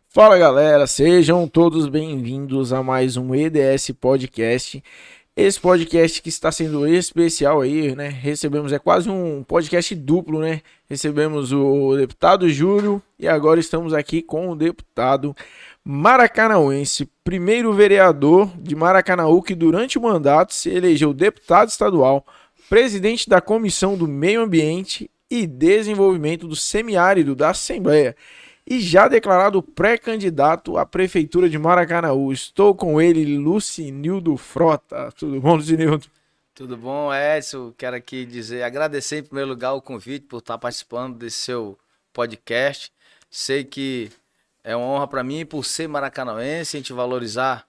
Fala galera, sejam todos bem-vindos a mais um EDS Podcast. Esse podcast que está sendo especial aí, né? É quase um podcast duplo, né? Recebemos o deputado Júlio e agora estamos aqui com o deputado maracanauense, primeiro vereador de Maracanaú que durante o mandato se elegeu deputado estadual, presidente da Comissão do Meio Ambiente e Desenvolvimento do Semiárido da Assembleia. E já declarado pré-candidato à Prefeitura de Maracanaú. Estou com ele, Lucinildo Frota. Tudo bom, Lucinildo? Tudo bom, Edson? Quero aqui agradecer em primeiro lugar o convite por estar participando desse seu podcast. Sei que é uma honra para mim, por ser maracanauense, a gente valorizar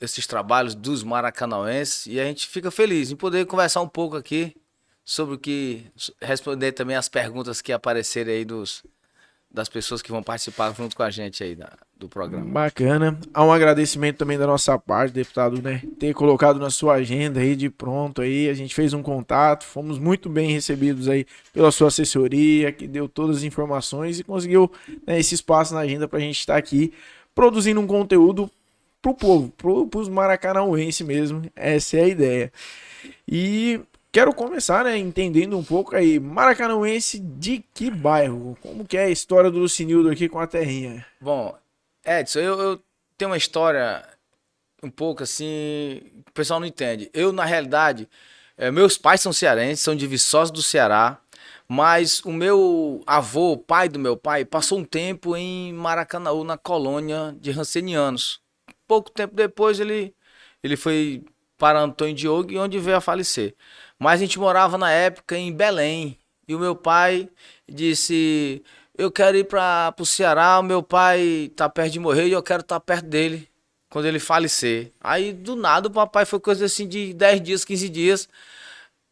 esses trabalhos dos maracanauenses e a gente fica feliz em poder conversar um pouco aqui sobre o que, responder também as perguntas que aparecerem aí das pessoas que vão participar junto com a gente aí do programa. Bacana. Há um agradecimento também da nossa parte, deputado, né? Ter colocado na sua agenda aí de pronto aí. A gente fez um contato, fomos muito bem recebidos aí pela sua assessoria, que deu todas as informações e conseguiu, né, esse espaço na agenda pra gente estar aqui produzindo um conteúdo pro povo, pros maracanauenses mesmo. Essa é a ideia. E quero começar, né, entendendo um pouco aí, maracanauense de que bairro? Como que é a história do Lucinildo aqui com a terrinha? Bom, Edson, eu tenho uma história um pouco assim, o pessoal não entende. Eu, na realidade, meus pais são cearenses, são de Viçosa do Ceará, mas o meu avô, pai do meu pai, passou um tempo em Maracanaú, na colônia de rancenianos. Pouco tempo depois ele foi para Antônio Diogo, onde veio a falecer. Mas a gente morava na época em Belém. E o meu pai disse: eu quero ir para o Ceará, o meu pai tá perto de morrer e eu quero estar perto dele quando ele falecer. Aí do nada o papai foi coisa assim de 10 dias, 15 dias.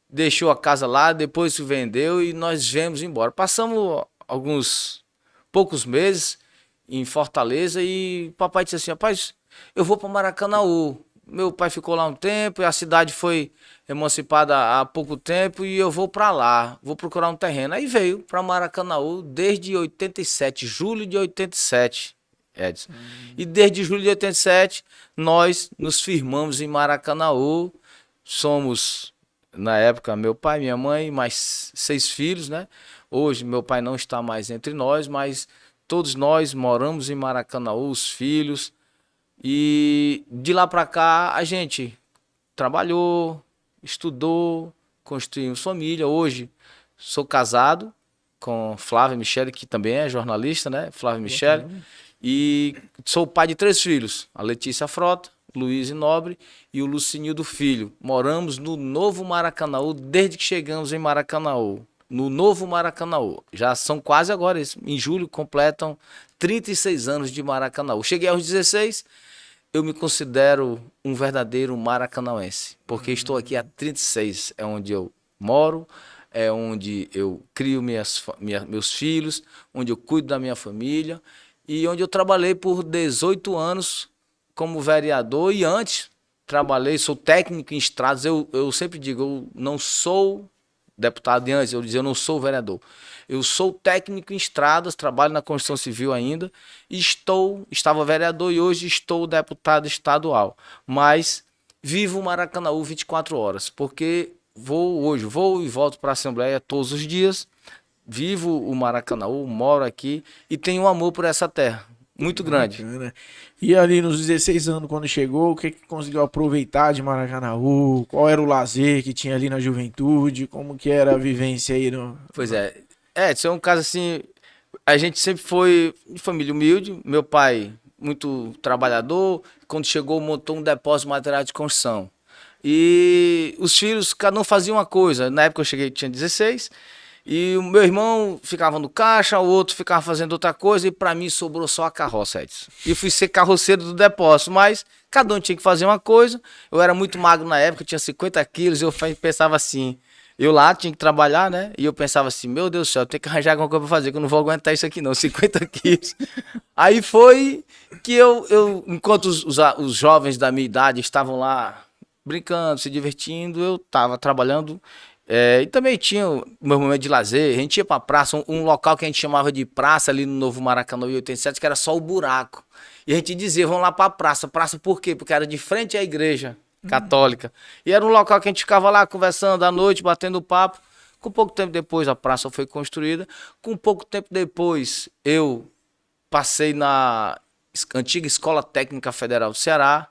Deixou a casa lá, depois se vendeu e nós viemos embora. Passamos alguns poucos meses em Fortaleza e o papai disse assim: rapaz, eu vou para Maracanaú. Meu pai ficou lá um tempo e a cidade foi emancipada há pouco tempo e eu vou para lá, vou procurar um terreno. Aí veio para Maracanaú desde 87, julho de 87, Edson. E desde julho de 87 nós nos firmamos em Maracanaú. Somos, na época, meu pai, minha mãe, mais 6 filhos, né? Hoje meu pai não está mais entre nós, mas todos nós moramos em Maracanaú, os filhos. E de lá para cá a gente trabalhou, estudou, construímos família. Hoje sou casado com Flávia Michele, que também é jornalista, né? Flávia Michele. E sou pai de 3 filhos, a Letícia Frota, Luiz Nobre e o Lucinildo Filho. Moramos no Novo Maracanaú desde que chegamos em Maracanaú. No Novo Maracanaú. Já são quase agora, em julho, completam 36 anos de Maracanaú. Cheguei aos 16, eu me considero um verdadeiro maracanauense, porque estou aqui há 36, é onde eu moro, é onde eu crio meus filhos, onde eu cuido da minha família e onde eu trabalhei por 18 anos como vereador e antes sou técnico em estradas. Eu sempre digo, eu não sou deputado de antes, eu dizia, eu não sou vereador. Eu sou técnico em estradas, trabalho na construção civil ainda, e estava vereador e hoje estou deputado estadual. Mas vivo o Maracanaú 24 horas, porque vou e volto para a Assembleia todos os dias, vivo o Maracanaú, moro aqui e tenho um amor por essa terra, muito grande. Bacana. E ali nos 16 anos, quando chegou, o que conseguiu aproveitar de Maracanaú? Qual era o lazer que tinha ali na juventude? Como que era a vivência aí? Pois é, isso é um caso assim, a gente sempre foi de família humilde, meu pai muito trabalhador, quando chegou montou um depósito de material de construção. E os filhos, cada um fazia uma coisa. Na época eu cheguei, tinha 16, e o meu irmão ficava no caixa, o outro ficava fazendo outra coisa, e para mim sobrou só a carroça, Edson. E fui ser carroceiro do depósito, mas cada um tinha que fazer uma coisa. Eu era muito magro na época, tinha 50 quilos, eu pensava assim, Eu lá tinha que trabalhar, né? E eu pensava assim, meu Deus do céu, eu tenho que arranjar alguma coisa pra fazer, que eu não vou aguentar isso aqui não, 50 quilos. Aí foi que enquanto os jovens da minha idade estavam lá brincando, se divertindo, eu tava trabalhando. E também tinha o meu momento de lazer, a gente ia pra praça, um local que a gente chamava de praça ali no Novo Maracanã em 87, que era só o buraco. E a gente dizia, vamos lá pra praça. Praça por quê? Porque era de frente à igreja católica. E era um local que a gente ficava lá conversando à noite, batendo papo. Com pouco tempo depois a praça foi construída. Com pouco tempo depois eu passei na antiga Escola Técnica Federal do Ceará.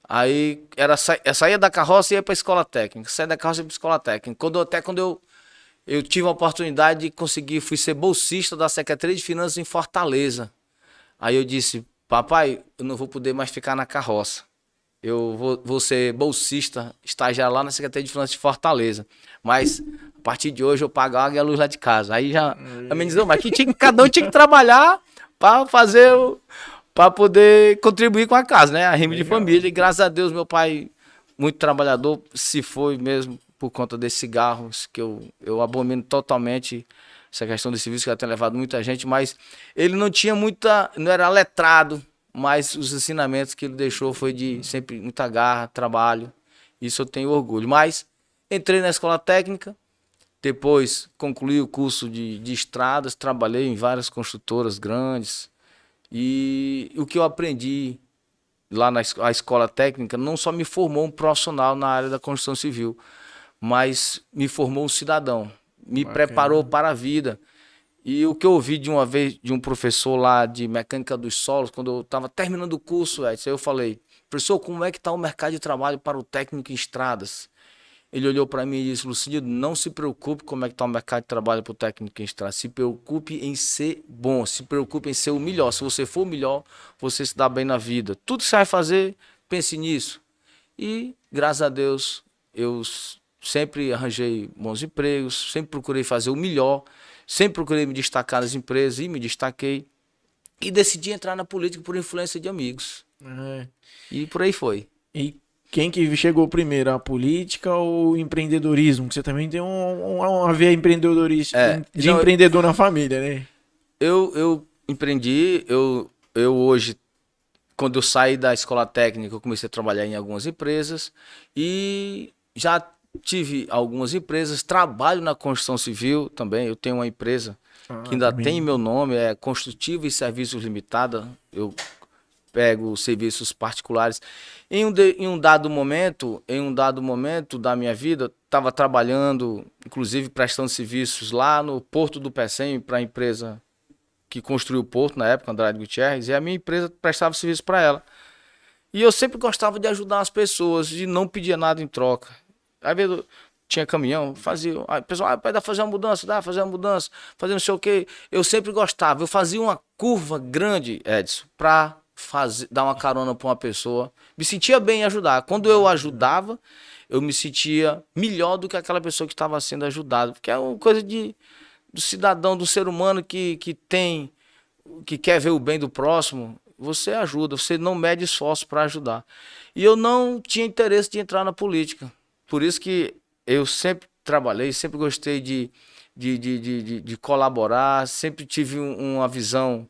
Aí eu saía da carroça e ia para a escola técnica. Saía da carroça e ia para a escola técnica. Quando eu tive a oportunidade de conseguir, fui ser bolsista da Secretaria de Finanças em Fortaleza. Aí eu disse, papai, eu não vou poder mais ficar na carroça. Eu vou ser bolsista, estagiário lá na Secretaria de Finanças de Fortaleza. Mas a partir de hoje eu pago a água e a luz lá de casa. Aí já a menina disse, mas cada um tinha que trabalhar para fazer para poder contribuir com a casa, né? A rima de família. E graças a Deus, meu pai, muito trabalhador, se foi mesmo por conta desses cigarros, que eu abomino totalmente essa questão desse vício, que já tem levado muita gente, mas ele não tinha não era letrado, mas os ensinamentos que ele deixou foi de sempre muita garra, trabalho. Isso eu tenho orgulho. Mas entrei na escola técnica, depois concluí o curso de estradas, trabalhei em várias construtoras grandes. E o que eu aprendi lá na escola técnica não só me formou um profissional na área da construção civil, mas me formou um cidadão, me preparou para a vida. E o que eu ouvi de uma vez de um professor lá de mecânica dos solos, quando eu estava terminando o curso, Edson, eu falei, professor, como é que está o mercado de trabalho para o técnico em estradas? Ele olhou para mim e disse, Lucídio, não se preocupe como é que está o mercado de trabalho para o técnico em estrada. Se preocupe em ser bom, se preocupe em ser o melhor. Se você for o melhor, você se dá bem na vida. Tudo que você vai fazer, pense nisso. E, graças a Deus, eu sempre arranjei bons empregos, sempre procurei fazer o melhor, sempre procurei me destacar nas empresas e me destaquei. E decidi entrar na política por influência de amigos. E por aí foi. E quem que chegou primeiro, a política ou o empreendedorismo? Que você também tem uma veia empreendedorística, empreendedor na família, né? Eu empreendi, eu hoje, quando eu saí da escola técnica, eu comecei a trabalhar em algumas empresas e já tive algumas empresas, trabalho na construção civil também, eu tenho uma empresa que ainda tem meu nome, é Construtiva e Serviços Limitada, eu pego serviços particulares. Em um dado momento da minha vida, estava trabalhando, inclusive prestando serviços lá no Porto do Pecém para a empresa que construiu o porto na época, Andrade Gutierrez, e a minha empresa prestava serviço para ela. E eu sempre gostava de ajudar as pessoas, e não pedia nada em troca. Às vezes tinha caminhão, fazia, o pessoal, dá pra fazer uma mudança, fazer não sei o quê. Eu sempre gostava, eu fazia uma curva grande, Edson, para dar uma carona para uma pessoa, me sentia bem em ajudar. Quando eu ajudava, eu me sentia melhor do que aquela pessoa que estava sendo ajudada, porque é uma coisa do cidadão, do ser humano que quer ver o bem do próximo. Você ajuda, você não mede esforço para ajudar. E eu não tinha interesse de entrar na política, por isso que eu sempre trabalhei, sempre gostei de colaborar, sempre tive uma visão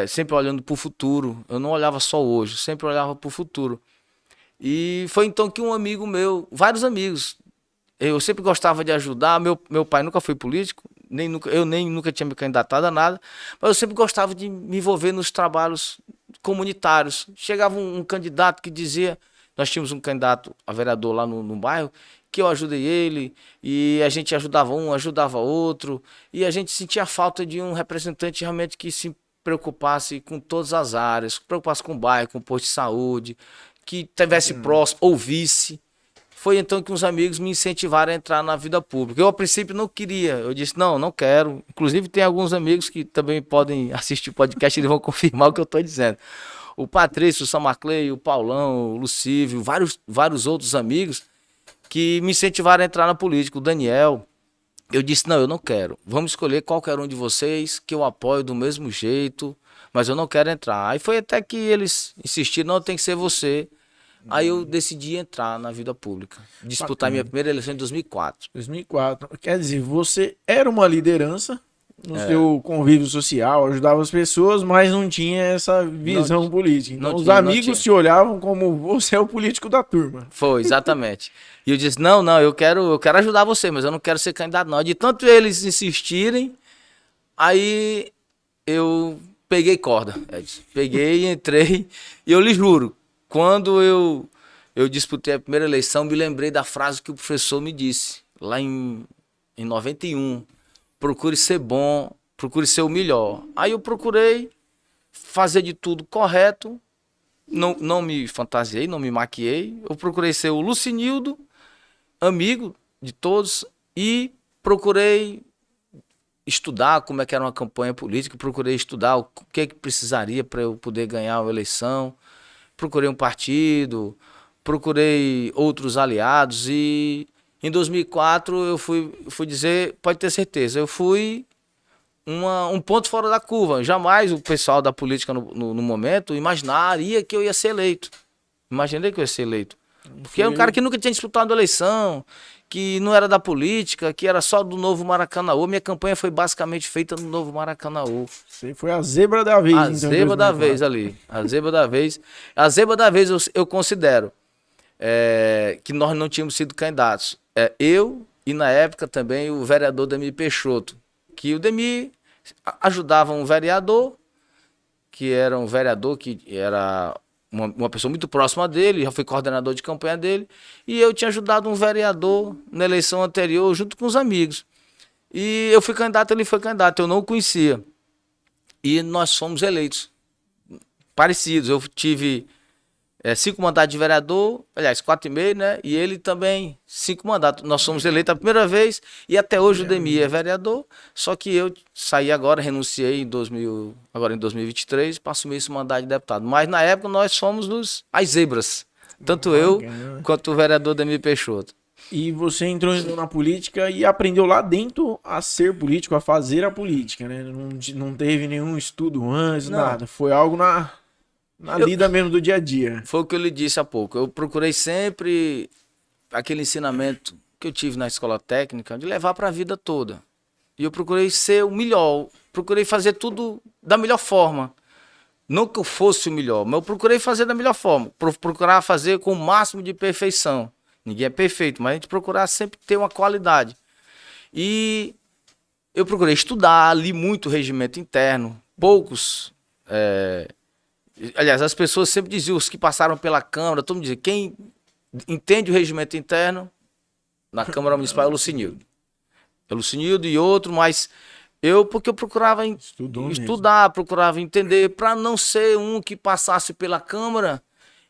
sempre olhando para o futuro. Eu não olhava só hoje, sempre olhava para o futuro. E foi então que um amigo meu, vários amigos, eu sempre gostava de ajudar. Meu pai nunca foi político, eu nem nunca tinha me candidatado a nada, mas eu sempre gostava de me envolver nos trabalhos comunitários. Chegava um candidato que dizia, nós tínhamos um candidato a vereador lá no bairro, que eu ajudei ele, e a gente ajudava um, ajudava outro, e a gente sentia falta de um representante realmente que se preocupasse com todas as áreas, preocupasse com o bairro, com o posto de saúde, que estivesse próximo, ouvisse. Foi então que uns amigos me incentivaram a entrar na vida pública. Eu, a princípio, não queria. Eu disse, não quero. Inclusive, tem alguns amigos que também podem assistir o podcast e eles vão confirmar o que eu estou dizendo. O Patrício, o Samarclay, o Paulão, o Lucívio, vários outros amigos que me incentivaram a entrar na política. O Daniel. Eu disse, não, eu não quero. Vamos escolher qualquer um de vocês que eu apoio do mesmo jeito, mas eu não quero entrar. Aí foi até que eles insistiram, não, tem que ser você. Aí eu decidi entrar na vida pública. Disputar minha primeira eleição em 2004. 2004. Quer dizer, você era uma liderança no seu convívio social, ajudava as pessoas, mas não tinha essa visão política. Então os amigos te olhavam como você é o político da turma. Foi, exatamente. E eu disse, não, eu quero ajudar você, mas eu não quero ser candidato não. De tanto eles insistirem, aí eu peguei corda. Peguei, entrei, e eu lhe juro, quando eu disputei a primeira eleição, me lembrei da frase que o professor me disse, lá em 91. Procure ser bom, procure ser o melhor. Aí eu procurei fazer de tudo correto, não me fantasiei, não me maquiei. Eu procurei ser o Lucinildo, amigo de todos, e procurei estudar como é que era uma campanha política, procurei estudar o que precisaria para eu poder ganhar a eleição, procurei um partido, procurei outros aliados e em 2004 eu fui dizer, pode ter certeza, eu fui um ponto fora da curva. Jamais o pessoal da política no momento imaginaria que eu ia ser eleito. Imaginei que eu ia ser eleito. Porque é um cara que nunca tinha disputado eleição, que não era da política, que era só do Novo Maracanaú. Minha campanha foi basicamente feita no Novo Maracanaú. Você foi a zebra da vez, a então. A zebra da vez ali. A zebra da vez. A zebra da vez eu considero que nós não tínhamos sido candidatos. Eu e na época também o vereador Demir Peixoto. Que o Demir ajudava um vereador, que era uma pessoa muito próxima dele, já fui coordenador de campanha dele, e eu tinha ajudado um vereador na eleição anterior, junto com os amigos. E eu fui candidato, ele foi candidato, eu não o conhecia. E nós fomos eleitos, parecidos. Eu tive 5 mandatos de vereador, aliás, 4,5, né? E ele também 5 mandatos. Nós fomos eleitos a primeira vez e até hoje o Demir é vereador, só que eu saí agora, renunciei agora em 2023, para assumir esse mandato de deputado. Mas na época nós fomos as zebras, tanto eu quanto o vereador Demir Peixoto. E você entrou na política e aprendeu lá dentro a ser político, a fazer a política, né? Não teve nenhum estudo antes, nada. Foi algo na lida mesmo do dia a dia. Foi o que eu lhe disse há pouco. Eu procurei sempre aquele ensinamento que eu tive na escola técnica de levar para a vida toda. E eu procurei ser o melhor. Procurei fazer tudo da melhor forma. Não que eu fosse o melhor, mas eu procurei fazer da melhor forma. Procurar fazer com o máximo de perfeição. Ninguém é perfeito, mas a gente procurar sempre ter uma qualidade. E eu procurei estudar, li muito regimento interno. Poucos... Aliás, as pessoas sempre diziam, os que passaram pela Câmara, todo mundo dizia, quem entende o regimento interno na Câmara Municipal é o Lucinildo. É o Lucinildo e outro, mas porque eu procurava estudar, procurava entender, para não ser um que passasse pela Câmara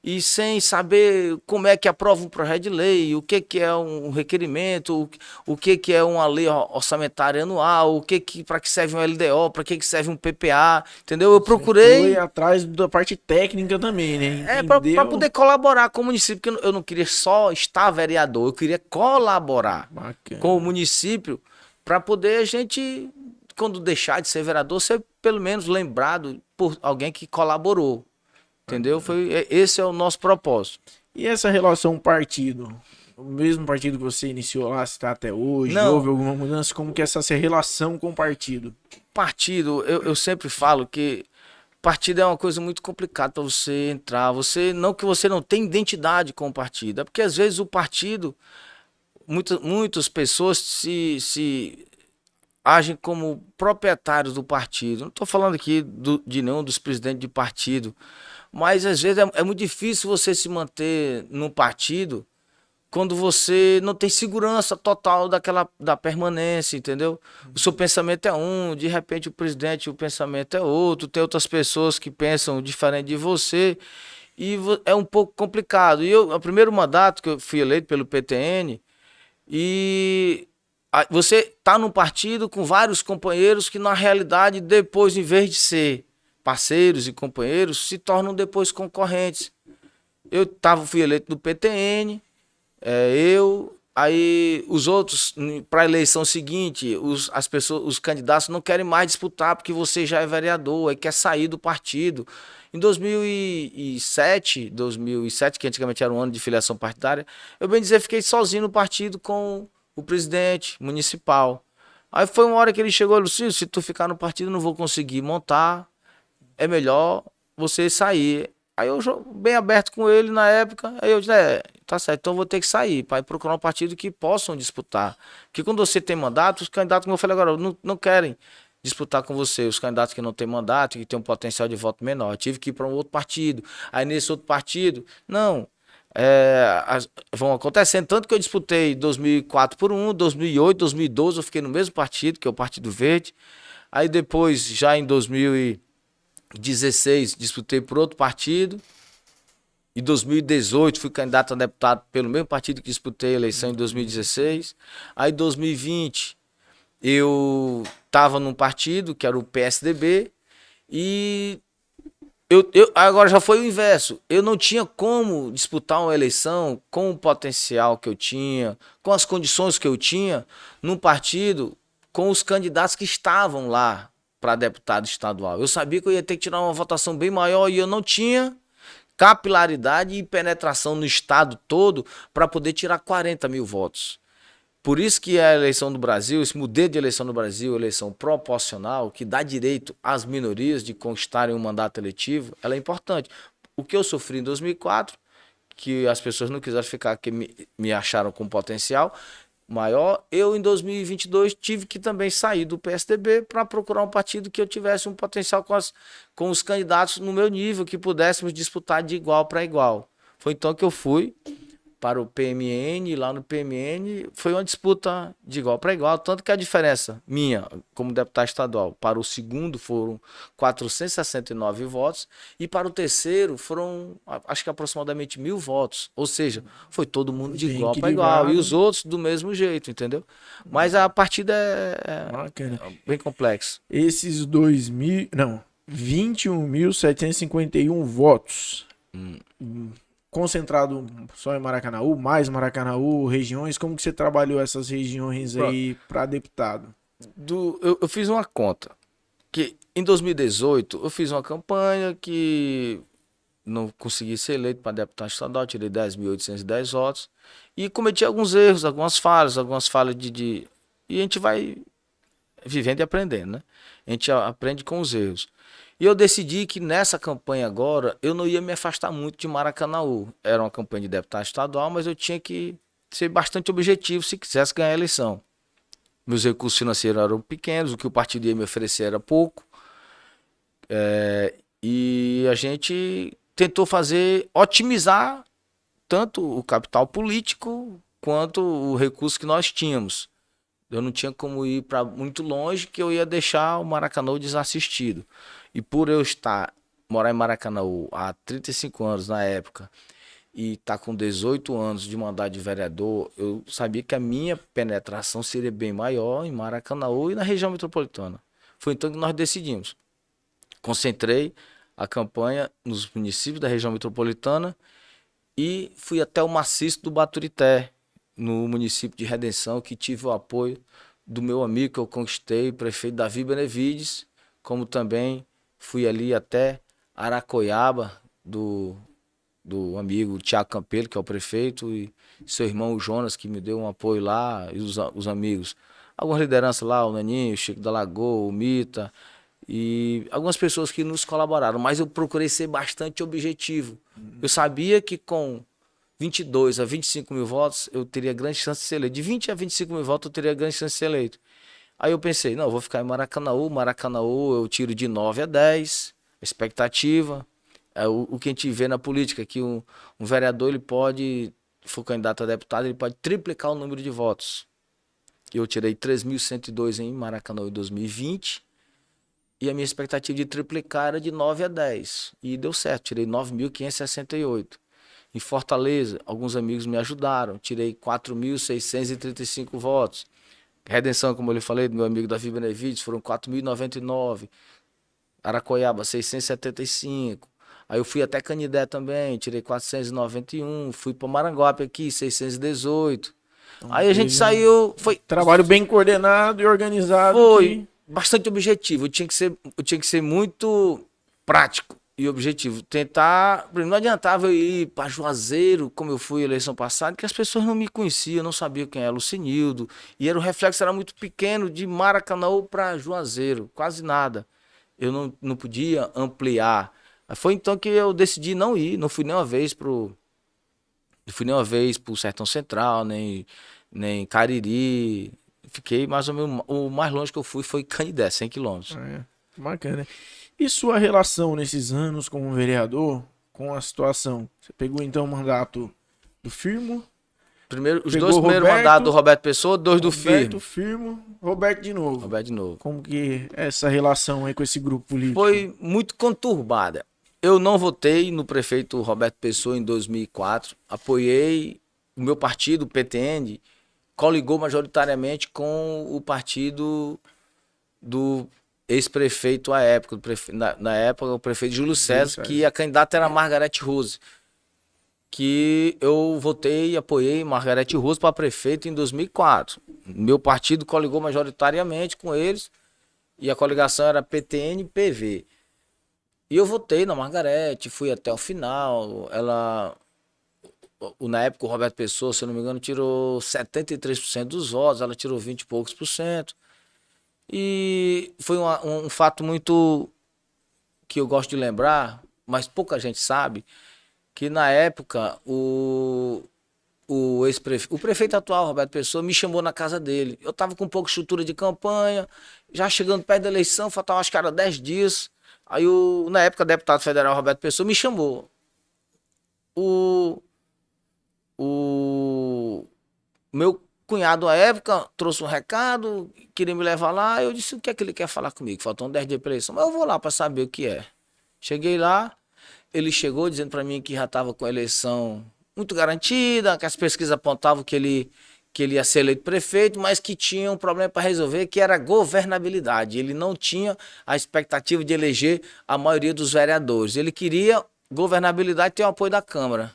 e sem saber como é que aprova um projeto de lei, o que é um requerimento, o que é uma lei orçamentária anual, para que serve um LDO, para que serve um PPA, entendeu? Eu procurei... Foi atrás da parte técnica também, né? Para poder colaborar com o município, porque eu não queria só estar vereador, eu queria colaborar com o município para poder a gente, quando deixar de ser vereador, ser pelo menos lembrado por alguém que colaborou. Entendeu? Esse é o nosso propósito. E essa relação partido? O mesmo partido que você iniciou lá, está até hoje? Não. Houve alguma mudança? Como que é essa relação com o partido? Partido, eu sempre falo que partido é uma coisa muito complicada para você entrar. Não que você não tenha identidade com o partido, é porque às vezes o partido, muitas pessoas se agem como proprietários do partido. Não estou falando aqui de nenhum dos presidentes de partido, mas às vezes é muito difícil você se manter num partido quando você não tem segurança total da permanência, entendeu? O seu pensamento é um, de repente o pensamento é outro, tem outras pessoas que pensam diferente de você, e é um pouco complicado. E o primeiro mandato que eu fui eleito pelo PTN, e você está num partido com vários companheiros que na realidade depois, em vez de ser parceiros e companheiros, se tornam depois concorrentes. Fui eleito do PTN, eu Aí os outros, para a eleição seguinte, os candidatos não querem mais disputar porque você já é vereador, aí quer sair do partido. Em 2007, que antigamente era um ano de filiação partidária, eu bem dizer, fiquei sozinho no partido com o presidente municipal. Aí foi uma hora que ele chegou, Lucio, se tu ficar no partido, não vou conseguir montar, é melhor você sair. Aí eu, bem aberto com ele na época, aí eu disse, tá certo, então eu vou ter que sair para procurar um partido que possam disputar. Porque quando você tem mandato, os candidatos, como eu falei agora, não querem disputar com você. Os candidatos que não têm mandato, que têm um potencial de voto menor. Eu tive que ir para um outro partido. Aí nesse outro partido, não. Vão acontecendo. Tanto que eu disputei 2004 por um, 2008, 2012 eu fiquei no mesmo partido, que é o Partido Verde. Aí depois, já em 2016, disputei por outro partido. Em 2018, fui candidato a deputado pelo mesmo partido que disputei a eleição em 2016. Aí, em 2020, eu estava num partido, que era o PSDB, e agora já foi o inverso. Eu não tinha como disputar uma eleição com o potencial que eu tinha, com as condições que eu tinha, num partido com os candidatos que estavam lá para deputado estadual. Eu sabia que eu ia ter que tirar uma votação bem maior e eu não tinha capilaridade e penetração no estado todo para poder tirar 40 mil votos. Por isso que a eleição do Brasil, esse modelo de eleição no Brasil, eleição proporcional, que dá direito às minorias de conquistarem um mandato eletivo, ela é importante. O que eu sofri em 2004, que as pessoas não quiseram ficar, que me acharam com potencial maior, eu em 2022 tive que também sair do PSDB para procurar um partido que eu tivesse um potencial com os candidatos no meu nível, que pudéssemos disputar de igual para igual. Foi então que eu fui para o PMN, lá no PMN foi uma disputa de igual para igual, tanto que a diferença minha como deputado estadual para o segundo foram 469 votos e para o terceiro foram acho que aproximadamente 1.000 votos, ou seja, foi todo mundo de Bem igual para igual e os equilibrado. outros do mesmo jeito, entendeu? Mas a partida Bacana. é bem complexa. Esses 2.000, não, 21.751 votos. Concentrado só em Maracanaú, mais Maracanaú, regiões, como que você trabalhou essas regiões Pronto. aí para deputado? Eu fiz uma conta que em 2018 eu fiz uma campanha que não consegui ser eleito para deputado estadual, tirei 10.810 votos e cometi alguns erros, algumas falhas E a gente vai vivendo e aprendendo, né? A gente aprende com os erros. E eu decidi que nessa campanha agora eu não ia me afastar muito de Maracanaú. Era uma campanha de deputado estadual, mas eu tinha que ser bastante objetivo se quisesse ganhar a eleição. Meus recursos financeiros eram pequenos, o que o partido ia me oferecer era pouco. E a gente tentou otimizar tanto o capital político quanto o recurso que nós tínhamos. Eu não tinha como ir para muito longe que eu ia deixar o Maracanã desassistido. E por eu morar em Maracanã há 35 anos na época e estar com 18 anos de mandato de vereador, eu sabia que a minha penetração seria bem maior em Maracanã e na região metropolitana. Foi então que nós decidimos. Concentrei a campanha nos municípios da região metropolitana e fui até o maciço do Baturité, no município de Redenção, que tive o apoio do meu amigo que eu conquistei, o prefeito Davi Benevides, como também fui ali até Aracoiaba, do amigo Tiago Campelo, que é o prefeito, e seu irmão Jonas, que me deu um apoio lá, e os amigos. Algumas lideranças lá, o Naninho, o Chico da Lagoa, o Mita, e algumas pessoas que nos colaboraram, mas eu procurei ser bastante objetivo. Eu sabia que com 22 a 25 mil votos, eu teria grande chance de ser eleito. De 20 a 25 mil votos, eu teria grande chance de ser eleito. Aí eu pensei, não, eu vou ficar em Maracanaú. Maracanaú eu tiro de 9 a 10, expectativa. É o que a gente vê na política, que um vereador, ele pode, se for candidato a deputado, ele pode triplicar o número de votos. Eu tirei 3.102 em Maracanaú em 2020. E a minha expectativa de triplicar era de 9 a 10. E deu certo, tirei 9.568. Em Fortaleza, alguns amigos me ajudaram. Tirei 4.635 votos. Redenção, como eu lhe falei, do meu amigo Davi Benevides, foram 4.099. Aracoiaba, 675. Aí eu fui até Canidé também, tirei 491. Fui para Maranguape aqui, 618. Então, Aí a gente teve saiu, trabalho bem coordenado e organizado. foi bastante objetivo. Eu tinha que ser muito prático e objetivo. Tentar, não adiantava eu ir para Juazeiro, como eu fui eleição passada, que as pessoas não me conheciam, não sabiam quem era Lucinildo, e o reflexo era muito pequeno de Maracanã para Juazeiro, quase nada. Eu não podia ampliar. Foi então que eu decidi não ir, não fui nenhuma vez pro Sertão Central, nem Cariri. Fiquei mais ou menos. O mais longe que eu fui foi Canidé, 100 quilômetros. É, bacana. E sua relação nesses anos como vereador com a situação? Você pegou então o mandato do Firmo? Os Pegou dois primeiros Roberto, mandatos do Roberto Pessoa, dois do Roberto Firmo. Firmo, Roberto de novo. Roberto de novo. Como que é essa relação aí com esse grupo político? Foi muito conturbada. Eu não votei no prefeito Roberto Pessoa em 2004. Apoiei o meu partido, o PTN, coligou majoritariamente com o partido do ex-prefeito à época, na época o prefeito Júlio César, que a candidata era Margarete Rose, que eu votei e apoiei Margarete Rose para prefeito em 2004. Meu partido coligou majoritariamente com eles e a coligação era PTN e PV. E eu votei na Margarete, fui até o final. Na época o Roberto Pessoa, se eu não me engano, tirou 73% dos votos, ela tirou 20 e poucos por cento. E foi um fato muito que eu gosto de lembrar, mas pouca gente sabe, que na época o prefeito atual, Roberto Pessoa, me chamou na casa dele. Eu estava com um pouco de estrutura de campanha, já chegando perto da eleição, faltava acho que era 10 dias. Aí na época o deputado federal Roberto Pessoa me chamou. O meu cunhado à época trouxe um recado, queria me levar lá. Eu disse: o que é que ele quer falar comigo? Faltam 10 dias para eleição, mas eu vou lá para saber o que é. Cheguei lá, ele chegou dizendo para mim que já estava com a eleição muito garantida, que as pesquisas apontavam que ele ia ser eleito prefeito, mas que tinha um problema para resolver, que era a governabilidade. Ele não tinha a expectativa de eleger a maioria dos vereadores. Ele queria governabilidade e ter o apoio da Câmara.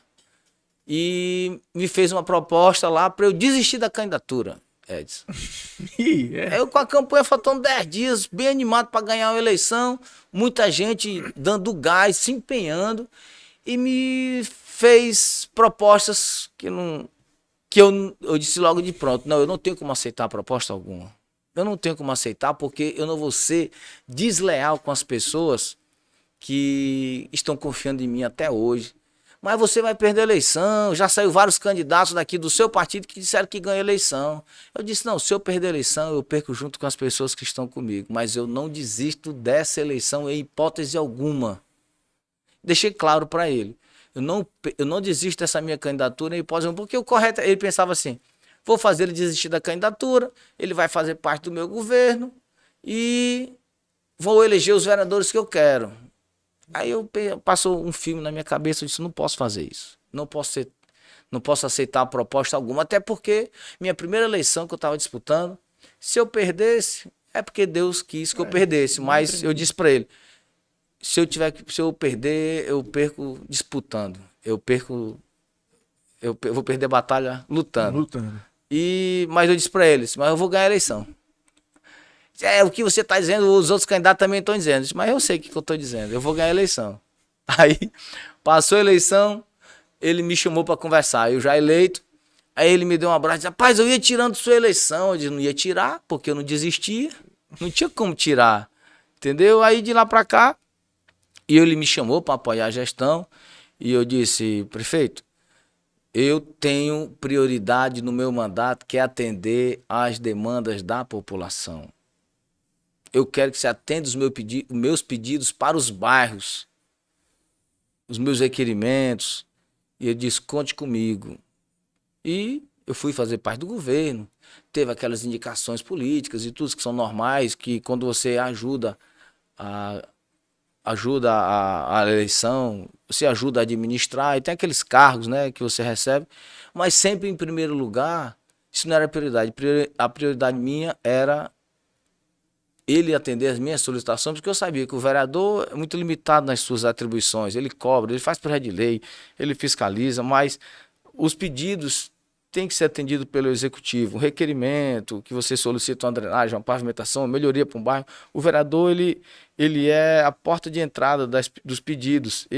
E me fez uma proposta lá para eu desistir da candidatura, Edson. Eu com a campanha faltando 10 dias, bem animado para ganhar uma eleição, muita gente dando gás, se empenhando, e me fez propostas que eu disse logo de pronto: não, eu não tenho como aceitar proposta alguma. Eu não tenho como aceitar, porque eu não vou ser desleal com as pessoas que estão confiando em mim até hoje. Mas você vai perder a eleição, já saiu vários candidatos daqui do seu partido que disseram que ganha a eleição. Eu disse: não, se eu perder a eleição, eu perco junto com as pessoas que estão comigo, mas eu não desisto dessa eleição em hipótese alguma. Deixei claro para ele. Eu não desisto dessa minha candidatura em hipótese alguma, porque o correto, ele pensava assim: vou fazer ele desistir da candidatura, ele vai fazer parte do meu governo e vou eleger os vereadores que eu quero. Aí passou um filme na minha cabeça, eu disse: não posso fazer isso. Não posso aceitar proposta alguma, até porque minha primeira eleição que eu estava disputando, se eu perdesse, é porque Deus quis que eu perdesse. Mas eu disse para ele: se eu perder, eu perco disputando. Eu vou perder a batalha lutando. Mas eu disse para eles: mas eu vou ganhar a eleição. O que você está dizendo, os outros candidatos também estão dizendo. Mas eu sei o que eu estou dizendo, eu vou ganhar a eleição. Aí, passou a eleição, ele me chamou para conversar, eu já eleito. Aí ele me deu um abraço e disse: rapaz, eu ia tirando sua eleição. Eu disse: não ia tirar, porque eu não desistia. Não tinha como tirar, entendeu? Aí de lá para cá, e ele me chamou para apoiar a gestão. E eu disse: prefeito, eu tenho prioridade no meu mandato, que é atender às demandas da população. Eu quero que você atenda os meus pedidos para os bairros, os meus requerimentos. E ele disse: conte comigo. E eu fui fazer parte do governo. Teve aquelas indicações políticas e tudo que são normais, que quando você ajuda a eleição, você ajuda a administrar, e tem aqueles cargos, né, que você recebe. Mas sempre em primeiro lugar, isso não era prioridade. A prioridade minha era ele atender as minhas solicitações, porque eu sabia que o vereador é muito limitado nas suas atribuições. Ele cobra, ele faz projeto de lei, ele fiscaliza, mas os pedidos tem que ser atendido pelo executivo, um requerimento, que você solicita uma drenagem, uma pavimentação, uma melhoria para um bairro, o vereador, ele é a porta de entrada dos pedidos.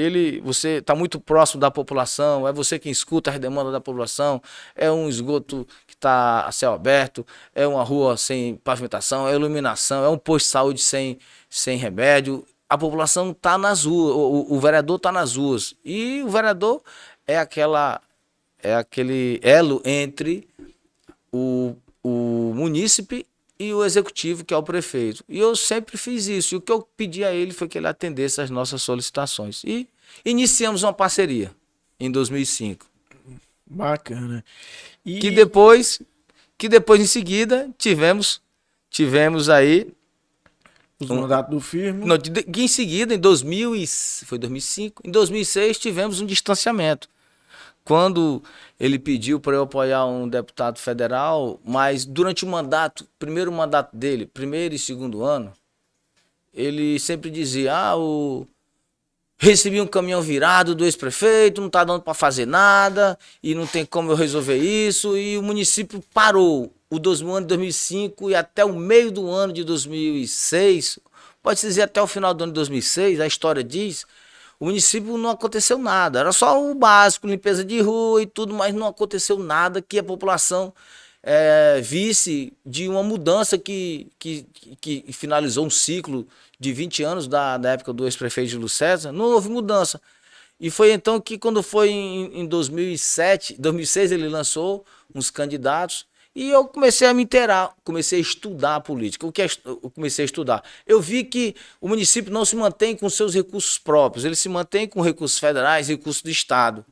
Você está muito próximo da população, é você quem escuta as demandas da população, é um esgoto que está a céu aberto, é uma rua sem pavimentação, é iluminação, é um posto de saúde sem remédio. A população está nas ruas, o vereador está nas ruas. E o vereador é aquele elo entre o munícipe e o executivo, que é o prefeito. E eu sempre fiz isso. E o que eu pedi a ele foi que ele atendesse às nossas solicitações. E iniciamos uma parceria em 2005. Bacana. E... Que depois em seguida, tivemos aí... Os mandatos do firme. Não, em seguida, foi 2005, em 2006 tivemos um distanciamento. Quando ele pediu para eu apoiar um deputado federal, mas durante o mandato, primeiro mandato dele, primeiro e segundo ano, ele sempre dizia, recebi um caminhão virado do ex-prefeito, não está dando para fazer nada, e não tem como eu resolver isso, e o município parou o ano de 2005 e até o meio do ano de 2006, pode-se dizer até o final do ano de 2006, a história diz, o município não aconteceu nada, era só o básico, limpeza de rua e tudo, mas não aconteceu nada que a população visse de uma mudança que finalizou um ciclo de 20 anos da época do ex-prefeito Júlio César, não houve mudança. E foi então que quando foi em 2006 ele lançou uns candidatos e eu comecei a me inteirar, comecei a estudar a política. Eu comecei a estudar? Eu vi que o município não se mantém com seus recursos próprios, ele se mantém com recursos federais e recursos do Estado,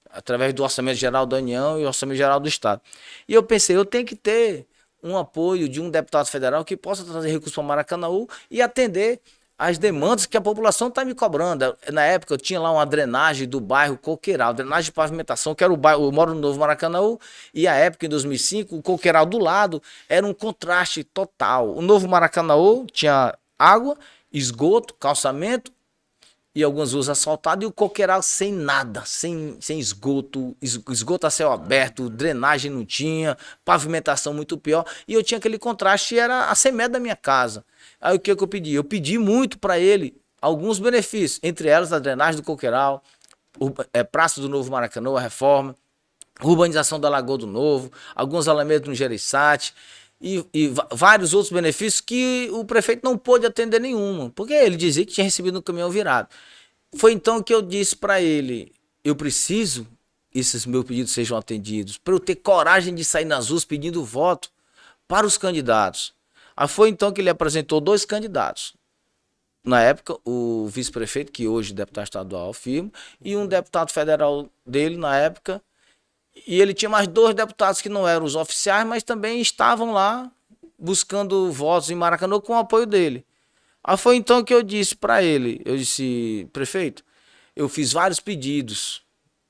através do Orçamento Geral da União e Orçamento Geral do Estado. E eu pensei, eu tenho que ter um apoio de um deputado federal que possa trazer recursos para Maracanaú e atender as demandas que a população está me cobrando. Na época eu tinha lá uma drenagem do bairro Coqueiral, drenagem de pavimentação, que era o bairro, eu moro no Novo Maracanaú, e a época, em 2005, o Coqueiral do lado era um contraste total. O Novo Maracanaú tinha água, esgoto, calçamento e algumas ruas asfaltadas, e o Coqueiral sem nada, sem esgoto, esgoto a céu aberto, drenagem não tinha, pavimentação muito pior, e eu tinha aquele contraste, era a 100 metros da minha casa. Aí o que eu pedi? Eu pedi muito para ele alguns benefícios, entre elas a drenagem do Coqueiral, Praça do Novo Maracanã, a reforma, urbanização da Lagoa do Novo, alguns alamentos no Jereissati e vários outros benefícios que o prefeito não pôde atender nenhuma, porque ele dizia que tinha recebido um caminhão virado. Foi então que eu disse para ele, eu preciso que esses meus pedidos sejam atendidos, para eu ter coragem de sair nas ruas pedindo voto para os candidatos. Aí foi então que ele apresentou 2 candidatos. Na época, o vice-prefeito, que hoje é deputado estadual, firme, e um deputado federal dele na época. E ele tinha mais 2 deputados que não eram os oficiais, mas também estavam lá buscando votos em Maracanã com o apoio dele. Aí foi então que eu disse para ele, eu disse, prefeito, eu fiz vários pedidos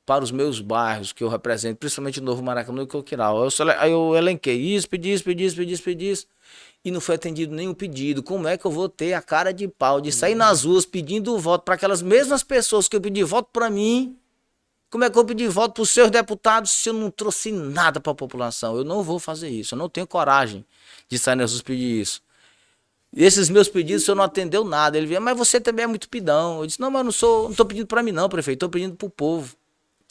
para os meus bairros que eu represento, principalmente o Novo Maracanã e Coqueiral. Aí eu elenquei isso, pedi isso. E não foi atendido nenhum pedido. Como é que eu vou ter a cara de pau de sair nas ruas pedindo voto para aquelas mesmas pessoas que eu pedi voto para mim? Como é que eu vou pedir voto para os seus deputados se eu não trouxe nada para a população? Eu não vou fazer isso, eu não tenho coragem de sair nas ruas pedir isso. E esses meus pedidos o senhor não atendeu nada. Ele veio, mas você também é muito pidão. Eu disse, não, mas não estou pedindo para mim não, prefeito, estou pedindo para o povo.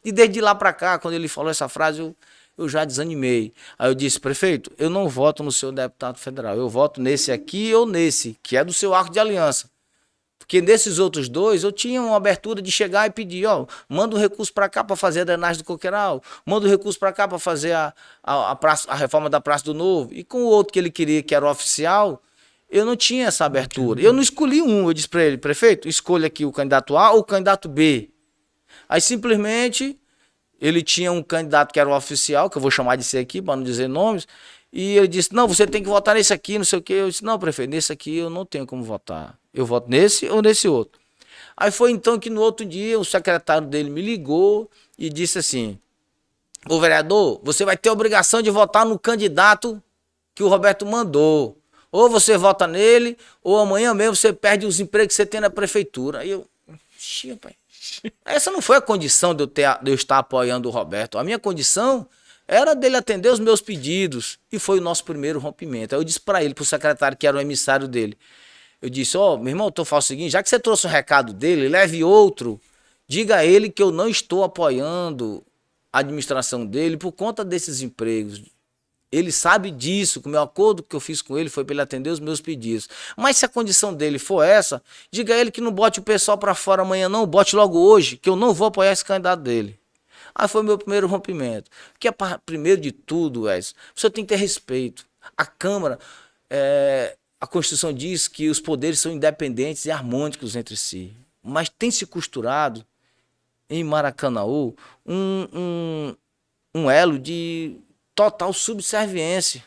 E desde lá para cá, quando ele falou essa frase, eu já desanimei. Aí eu disse, prefeito, eu não voto no seu deputado federal, eu voto nesse aqui ou nesse, que é do seu arco de aliança. Porque nesses outros 2, eu tinha uma abertura de chegar e pedir, manda um recurso para cá para fazer a drenagem do Coqueiral, manda um recurso para cá para fazer a reforma da Praça do Novo. E com o outro que ele queria, que era o oficial, eu não tinha essa abertura. Eu não escolhi um, eu disse para ele, prefeito, escolha aqui o candidato A ou o candidato B. Aí simplesmente... ele tinha um candidato que era o oficial, que eu vou chamar de ser aqui, para não dizer nomes, e ele disse, não, você tem que votar nesse aqui, não sei o quê. Eu disse, não, prefeito, nesse aqui eu não tenho como votar. Eu voto nesse ou nesse outro. Aí foi então que no outro dia o secretário dele me ligou e disse assim, ô vereador, você vai ter a obrigação de votar no candidato que o Roberto mandou. Ou você vota nele, ou amanhã mesmo você perde os empregos que você tem na prefeitura. Aí eu, pai. Essa não foi a condição de eu estar apoiando o Roberto. A minha condição Era dele atender os meus pedidos. E foi o nosso primeiro rompimento. Aí eu disse para ele, pro secretário que era o emissário dele. Eu disse, meu irmão, eu faço o seguinte, já que você trouxe um recado dele, leve outro. Diga a ele que eu não estou apoiando a administração dele por conta desses empregos. Ele sabe disso, que o meu acordo que eu fiz com ele foi para ele atender os meus pedidos. Mas se a condição dele for essa, diga a ele que não bote o pessoal para fora amanhã não, bote logo hoje, que eu não vou apoiar esse candidato dele. Aí foi o meu primeiro rompimento. Porque, primeiro de tudo, Wes, você tem que ter respeito. A Câmara, a Constituição diz que os poderes são independentes e harmônicos entre si. Mas tem se costurado, em Maracanaú, um elo de total subserviência.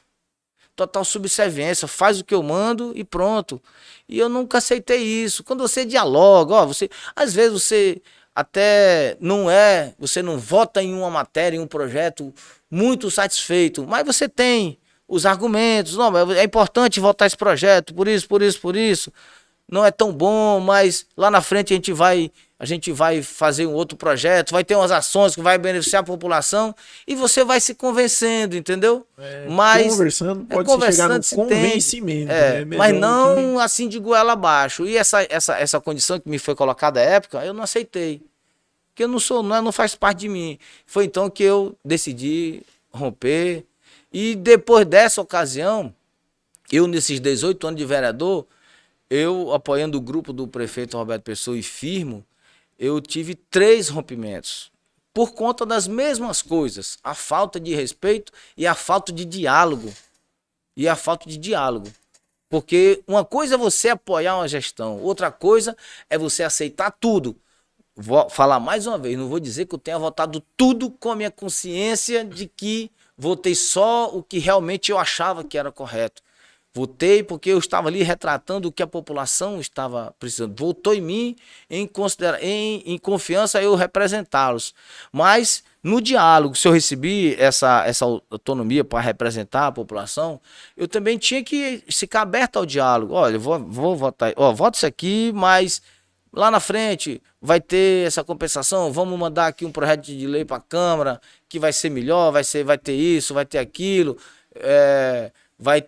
Total subserviência. Faz o que eu mando e pronto. E eu nunca aceitei isso. Quando você dialoga, às vezes você até você não vota em uma matéria, em um projeto muito satisfeito, mas você tem os argumentos, não, é importante votar esse projeto, por isso, não é tão bom, mas lá na frente a gente vai fazer um outro projeto, vai ter umas ações que vai beneficiar a população e você vai se convencendo, entendeu? Mas conversando pode chegar no convencimento, mas não assim de goela abaixo. E essa condição que me foi colocada à época, eu não aceitei. Porque eu não faz parte de mim. Foi então que eu decidi romper. E depois dessa ocasião, eu nesses 18 anos de vereador, eu apoiando o grupo do prefeito Roberto Pessoa e Firmo, eu tive 3 rompimentos. Por conta das mesmas coisas. A falta de respeito e a falta de diálogo. Porque uma coisa é você apoiar uma gestão, outra coisa é você aceitar tudo. Vou falar mais uma vez, não vou dizer que eu tenha votado tudo com a minha consciência de que votei só o que realmente eu achava que era correto. Votei porque eu estava ali retratando o que a população estava precisando. Votou em mim, em confiança eu representá-los. Mas no diálogo, se eu recebi essa autonomia para representar a população, eu também tinha que ficar aberto ao diálogo. Olha, vou votar, voto isso aqui, mas lá na frente vai ter essa compensação, vamos mandar aqui um projeto de lei para a Câmara, que vai ser melhor, vai ter isso, vai ter aquilo, vai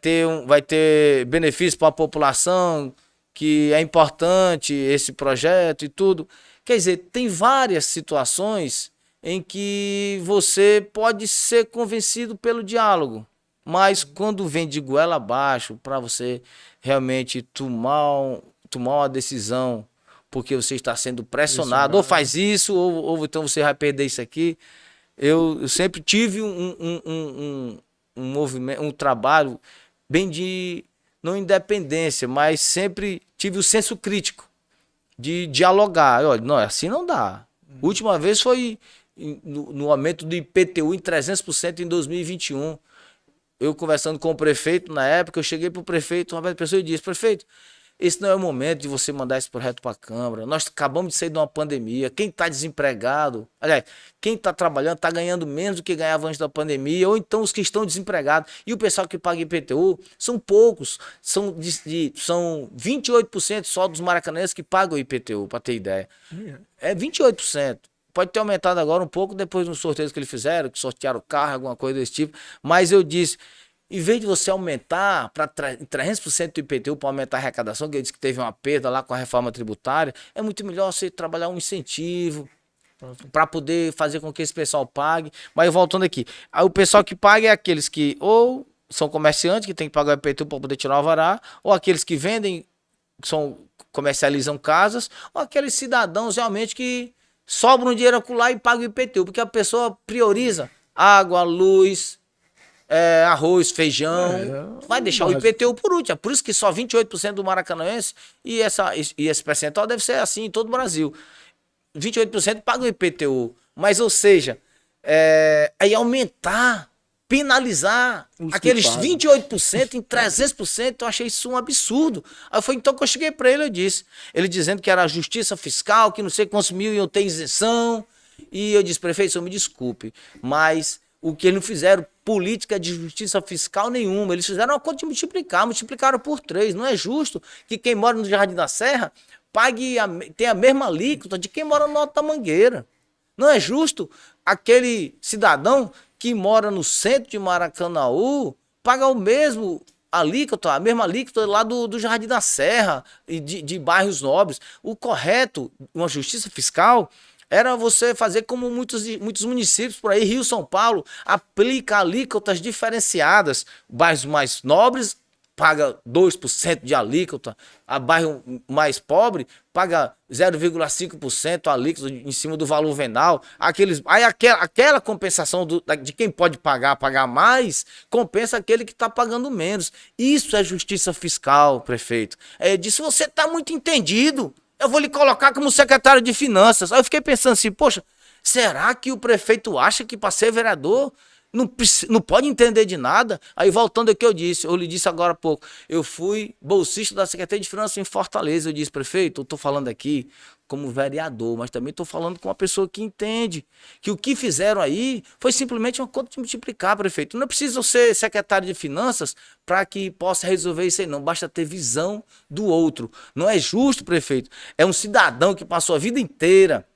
ter benefício para a população, que é importante esse projeto e tudo. Quer dizer, tem várias situações em que você pode ser convencido pelo diálogo, mas quando vem de goela abaixo para você realmente tomar uma decisão, porque você está sendo pressionado, ou faz isso, ou então você vai perder isso aqui. Eu sempre tive um movimento, um trabalho bem de, não independência, mas sempre tive o senso crítico de dialogar. Olha, não, assim não dá. Última vez foi no aumento do IPTU em 300% em 2021. Eu conversando com o prefeito na época, eu cheguei para o prefeito, Roberto Pessoa, e disse: prefeito, esse não é o momento de você mandar esse projeto para a Câmara. Nós acabamos de sair de uma pandemia. Quem está desempregado, aliás, quem está trabalhando está ganhando menos do que ganhava antes da pandemia, ou então os que estão desempregados. E o pessoal que paga IPTU são poucos, são 28% só dos maracanenses que pagam IPTU, para ter ideia. É 28%. Pode ter aumentado agora um pouco depois dos sorteios que eles fizeram, que sortearam o carro, alguma coisa desse tipo. Mas eu disse, em vez de você aumentar para 300% do IPTU para aumentar a arrecadação, que ele disse que teve uma perda lá com a reforma tributária, é muito melhor você trabalhar um incentivo para poder fazer com que esse pessoal pague. Mas voltando aqui, o pessoal que paga é aqueles que ou são comerciantes, que tem que pagar o IPTU para poder tirar o alvará, ou aqueles que vendem, comercializam casas, ou aqueles cidadãos realmente que sobram dinheiro acolá e pagam o IPTU, porque a pessoa prioriza água, luz, arroz, feijão, vai deixar o IPTU por último. É por isso que só 28% do maracanãense, e esse percentual deve ser assim em todo o Brasil, 28% pagam o IPTU. Mas, ou seja, aí aumentar, penalizar aqueles 28% em 300%, eu achei isso um absurdo. Aí foi então que eu cheguei para ele, ele dizendo que era a justiça fiscal, que não sei quantos mil iam ter isenção, e eu disse: prefeito, senhor me desculpe, mas o que eles não fizeram política de justiça fiscal nenhuma, eles fizeram uma conta de multiplicaram por 3. Não é justo que quem mora no Jardim da Serra tenha a mesma alíquota de quem mora no Alto da Mangueira. Não é justo aquele cidadão que mora no centro de Maracanaú paga o mesmo alíquota, a mesma alíquota lá do Jardim da Serra e de bairros nobres. O correto, uma justiça fiscal, era você fazer como muitos municípios por aí, Rio, São Paulo, aplica alíquotas diferenciadas. Bairros mais nobres paga 2% de alíquota, a bairro mais pobre paga 0,5% alíquota em cima do valor venal. Aí aquela compensação de quem pode pagar mais, compensa aquele que está pagando menos. Isso é justiça fiscal, prefeito. Disse, você está muito entendido. Eu vou lhe colocar como secretário de Finanças. Aí eu fiquei pensando assim, poxa, será que o prefeito acha que para ser vereador não pode entender de nada? Aí voltando ao que eu lhe disse agora há pouco, eu fui bolsista da Secretaria de Finanças em Fortaleza. Eu disse, prefeito, eu estou falando aqui como vereador, mas também estou falando com uma pessoa que entende que o que fizeram aí foi simplesmente uma conta de multiplicar, prefeito. Não é preciso ser secretário de Finanças para que possa resolver isso aí, não. Basta ter visão do outro. Não é justo, prefeito. É um cidadão que passou a vida inteira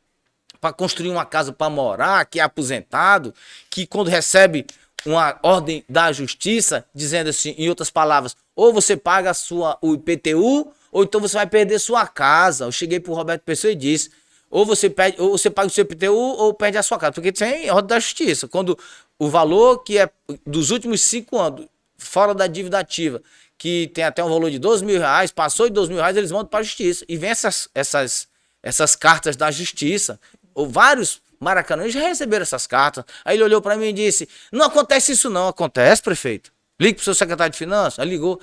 para construir uma casa para morar, que é aposentado, que quando recebe uma ordem da justiça, dizendo assim, em outras palavras, ou você paga o IPTU, ou então você vai perder sua casa. Eu cheguei pro Roberto Pessoa e disse, ou você paga o seu IPTU, ou perde a sua casa, porque tem ordem da justiça. Quando o valor que é dos últimos 5 anos, fora da dívida ativa, que tem até um valor de R$12.000, passou de R$12.000, eles mandam para a justiça. E vem essas cartas da justiça. Ou vários maracanães já receberam essas cartas. Aí ele olhou para mim e disse, não acontece isso não. Acontece, prefeito? Ligue pro seu secretário de Finanças. Aí ligou.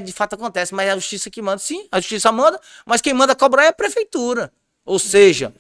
De fato acontece, mas é a justiça que manda. Sim, a justiça manda, mas quem manda cobrar é a prefeitura. Ou seja,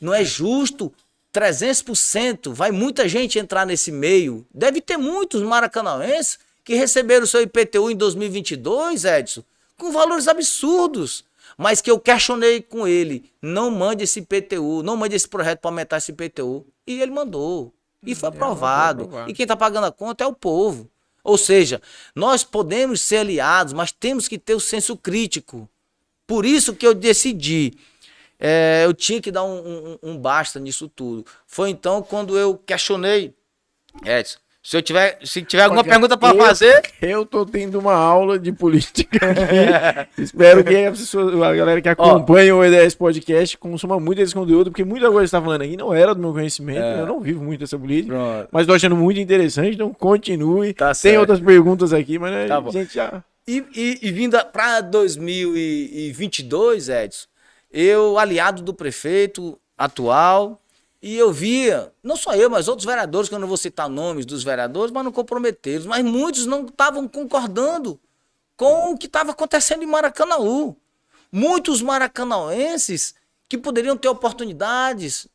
não é justo 300%. Vai muita gente entrar nesse meio. Deve ter muitos maracanãenses que receberam o seu IPTU em 2022, Edson, com valores absurdos. Mas que eu questionei com ele, não mande esse IPTU, não mande esse projeto para aumentar esse IPTU. E ele mandou. E foi aprovado. E quem está pagando a conta é o povo. Ou seja, nós podemos ser aliados, mas temos que ter o senso crítico. Por isso que eu decidi, eu tinha que dar um basta nisso tudo. Foi então quando eu questionei, Edson, se tiver alguma pergunta para fazer... Eu tô tendo uma aula de política aqui. Espero que a galera que acompanha o EDS Podcast consuma muito esse conteúdo, porque muita coisa que você tá falando aqui não era do meu conhecimento, eu não vivo muito essa política, mas tô achando muito interessante, então continue. Tá certo. Tem outras perguntas aqui, mas né, a gente já... E vindo para 2022, Edson, eu, aliado do prefeito atual... E eu via, não só eu, mas outros vereadores, que eu não vou citar nomes dos vereadores, mas não comprometeram, mas muitos não estavam concordando com o que estava acontecendo em Maracanaú. Muitos maracanauenses que poderiam ter oportunidades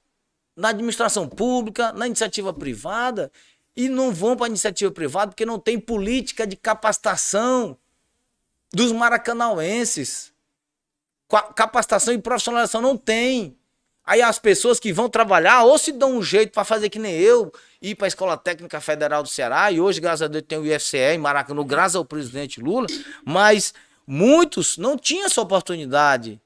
na administração pública, na iniciativa privada, e não vão para a iniciativa privada porque não tem política de capacitação dos maracanauenses. Capacitação e profissionalização não tem. Aí as pessoas que vão trabalhar ou se dão um jeito para fazer que nem eu, ir para a Escola Técnica Federal do Ceará, e hoje, graças a Deus, tem o IFCE em Maracanã, graças ao presidente Lula, mas muitos não tinham essa oportunidade.